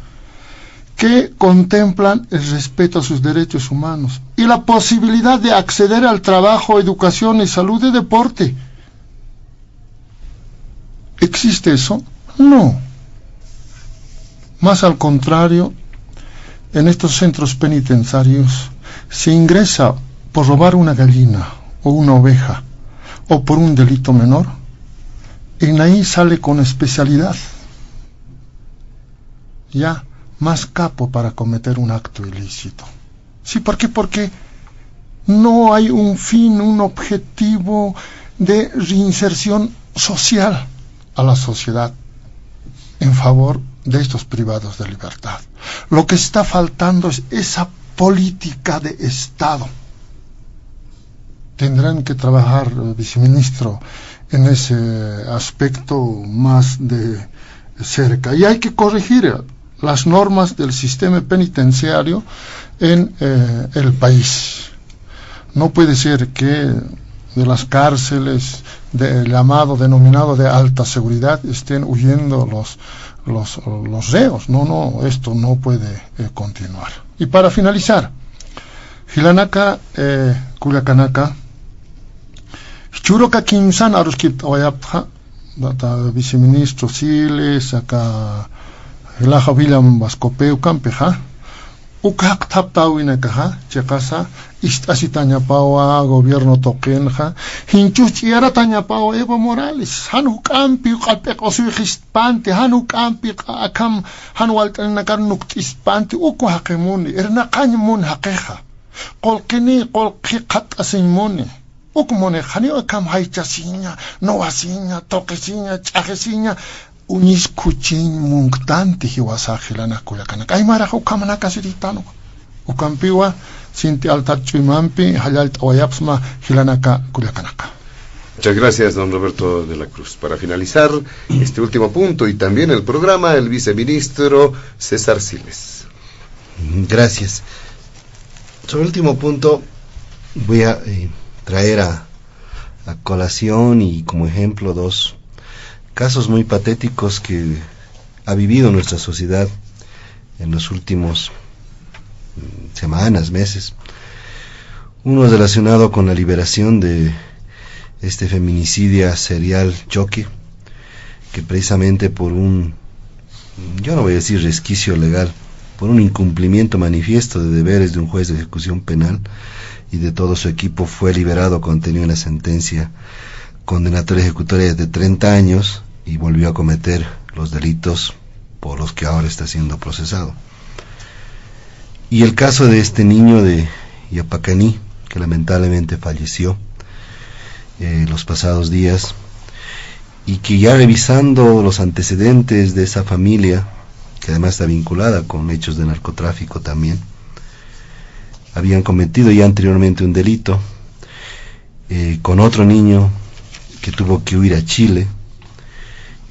que contemplan el respeto a sus derechos humanos y la posibilidad de acceder al trabajo, educación y salud y deporte. ¿Existe eso? No. Más al contrario, en estos centros penitenciarios se ingresa por robar una gallina o una oveja o por un delito menor, en ahí sale con especialidad, ya más capo para cometer un acto ilícito. Sí, ¿por qué? Porque no hay un fin, un objetivo de reinserción social a la sociedad en favor de estos privados de libertad. Lo que está faltando es esa política de Estado. Tendrán que trabajar, viceministro, en ese aspecto más de cerca. Y hay que corregir las normas del sistema penitenciario en el país. No puede ser que de las cárceles del llamado, denominado de alta seguridad, estén huyendo los reos. No, esto no puede continuar. Y para finalizar, Hilanaka, Culiacanaka, Churoka Kimsan Aruskip Oyapja, data viceministro Siles, acá Elaja William Vascopeu Campeja, Ukak Taptawinekaja, Checasa, Istasi Tañapaua, Gobierno Toquenja, Hinchuchiara Tañapaua Evo Morales, Hanu Campi, Calpeco Suigispante, Hanu Campi, Akam, Hanu Altanakar Nuktispante, Uko Hakemuni, Ernakañmun Hakeja, Kolkini, Kolkikat Asimuni. Ukumone, Hanio Kam Haichasiña, Noasiña, Toquesiña, Chajesiña, Unis Kuchin Munctanti, Hiwasajilana Culiacanaka. Aymara Ukamanaka Siritano. Ukampiwa, Sinti Altachuimampi, Hayalt Oyapsma, Hilanaka Culiacanaka. Muchas gracias, don Roberto de la Cruz. Para finalizar este último punto y también el programa, el viceministro César Siles. Gracias. Sobre el último punto, voy a traer a colación y como ejemplo dos casos muy patéticos que ha vivido nuestra sociedad en los últimos semanas, meses. Uno es relacionado con la liberación de este feminicidio serial Choque, que precisamente por un, yo no voy a decir resquicio legal, por un incumplimiento manifiesto de deberes de un juez de ejecución penal y de todo su equipo, fue liberado cuando tenía una sentencia condenatoria ejecutoria de 30 años y volvió a cometer los delitos por los que ahora está siendo procesado. Y el caso de este niño de Yapacaní, que lamentablemente falleció los pasados días, y que ya revisando los antecedentes de esa familia, que además está vinculada con hechos de narcotráfico también, habían cometido ya anteriormente un delito con otro niño que tuvo que huir a Chile.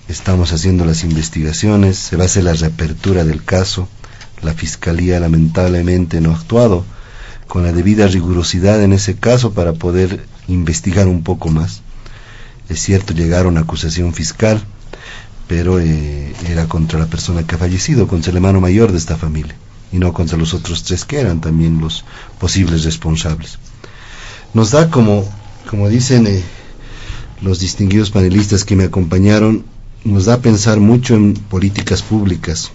Estamos haciendo las investigaciones, se va a hacer la reapertura del caso. La Fiscalía lamentablemente no ha actuado con la debida rigurosidad en ese caso para poder investigar un poco más. Es cierto, llegaron a acusación fiscal, pero era contra la persona que ha fallecido, contra el hermano mayor de esta familia, y no contra los otros tres que eran también los posibles responsables. Nos da, como dicen los distinguidos panelistas que me acompañaron, nos da a pensar mucho en políticas públicas,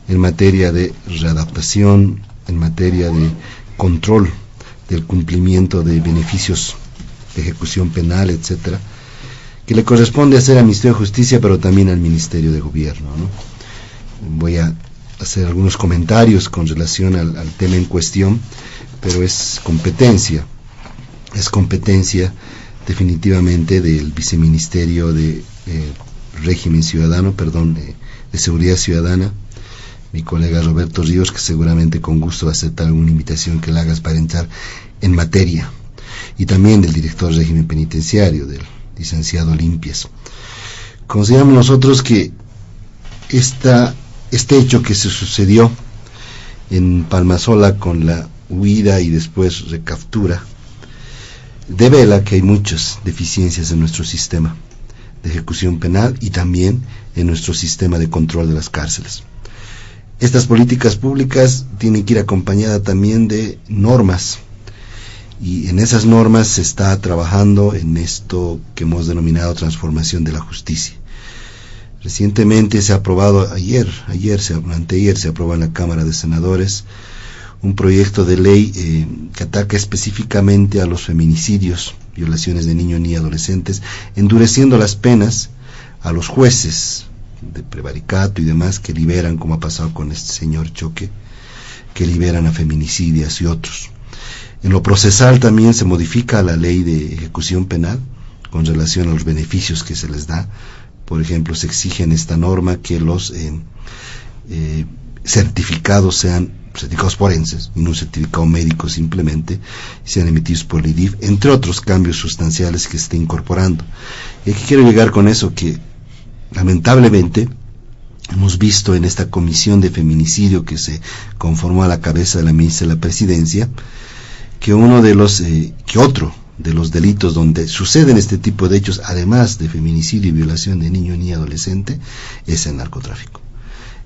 en materia de readaptación, en materia de control del cumplimiento de beneficios de ejecución penal, etcétera, que le corresponde hacer al Ministerio de Justicia, pero también al Ministerio de Gobierno, ¿no? Voy a hacer algunos comentarios con relación al tema en cuestión, pero es competencia definitivamente del Viceministerio de Régimen Ciudadano, de Seguridad Ciudadana, mi colega Roberto Ríos, que seguramente con gusto va a aceptar alguna invitación que le hagas para entrar en materia, y también del director de régimen penitenciario, del licenciado Limpias. Consideramos nosotros que este hecho que se sucedió en Palmasola con la huida y después recaptura, devela que hay muchas deficiencias en nuestro sistema de ejecución penal y también en nuestro sistema de control de las cárceles. Estas políticas públicas tienen que ir acompañadas también de normas, y en esas normas se está trabajando en esto que hemos denominado transformación de la justicia. Recientemente se ha aprobado, anteayer se aprobó en la Cámara de Senadores un proyecto de ley que ataca específicamente a los feminicidios, violaciones de niños y adolescentes, endureciendo las penas a los jueces de prevaricato y demás que liberan, como ha pasado con este señor Choque, que liberan a feminicidias y otros. En lo procesal también se modifica la ley de ejecución penal con relación a los beneficios que se les da. Por ejemplo, se exige en esta norma que los certificados sean certificados forenses y no un certificado médico simplemente, sean emitidos por el IDIF, entre otros cambios sustanciales que se está incorporando. Y aquí quiero llegar con eso, que lamentablemente hemos visto en esta comisión de feminicidio que se conformó a la cabeza de la ministra de la Presidencia, que otro de los delitos donde suceden este tipo de hechos, además de feminicidio y violación de niño y adolescente, es el narcotráfico.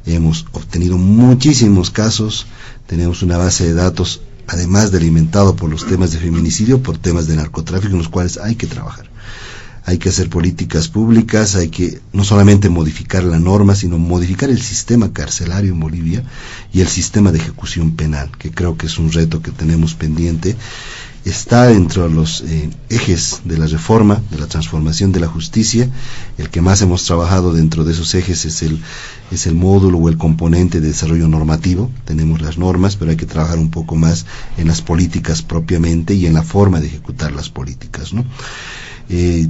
Hemos obtenido muchísimos casos, tenemos una base de datos, además de alimentado por los temas de feminicidio, por temas de narcotráfico, en los cuales hay que trabajar. Hay que hacer políticas públicas, hay que no solamente modificar la norma, sino modificar el sistema carcelario en Bolivia y el sistema de ejecución penal, que creo que es un reto que tenemos pendiente. Está dentro de los ejes de la reforma, de la transformación de la justicia. El que más hemos trabajado dentro de esos ejes es el módulo o el componente de desarrollo normativo. Tenemos las normas, pero hay que trabajar un poco más en las políticas propiamente y en la forma de ejecutar las políticas, ¿no?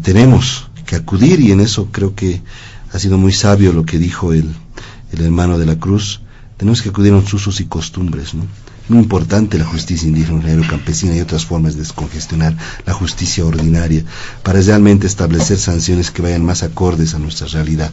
Tenemos que acudir, y en eso creo que ha sido muy sabio lo que dijo el hermano de la Cruz. Tenemos que acudir a los usos y costumbres, ¿no? Muy importante la justicia indígena, campesina y otras formas de descongestionar la justicia ordinaria para realmente establecer sanciones que vayan más acordes a nuestra realidad.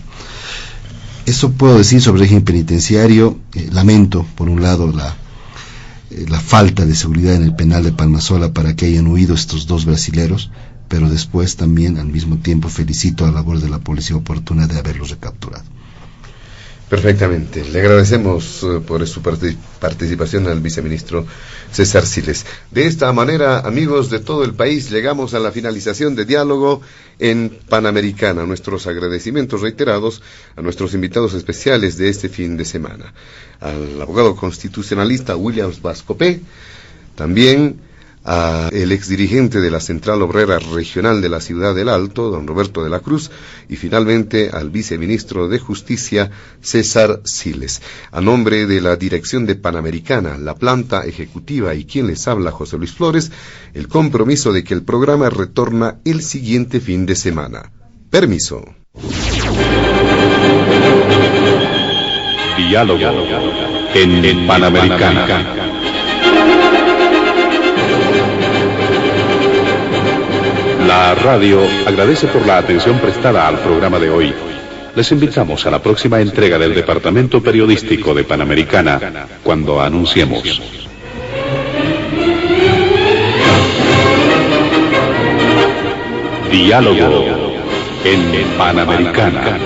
Eso puedo decir sobre el régimen penitenciario. Lamento, por un lado, la falta de seguridad en el penal de Palmasola para que hayan huido estos dos brasileros, pero después también, al mismo tiempo, felicito a la labor de la policía oportuna de haberlos recapturado. Perfectamente. Le agradecemos por su participación al viceministro César Siles. De esta manera, amigos de todo el país, llegamos a la finalización de Diálogo en Panamericana. Nuestros agradecimientos reiterados a nuestros invitados especiales de este fin de semana. Al abogado constitucionalista Williams Vascopé, también el exdirigente de la Central Obrera Regional de la Ciudad del Alto, don Roberto de la Cruz, y finalmente al viceministro de Justicia, César Siles. A nombre de la dirección de Panamericana, la planta ejecutiva y quien les habla, José Luis Flores, el compromiso de que el programa retorna el siguiente fin de semana. Permiso. Diálogo en Panamericana. La radio agradece por la atención prestada al programa de hoy. Les invitamos a la próxima entrega del Departamento Periodístico de Panamericana, cuando anunciemos. Diálogo en Panamericana.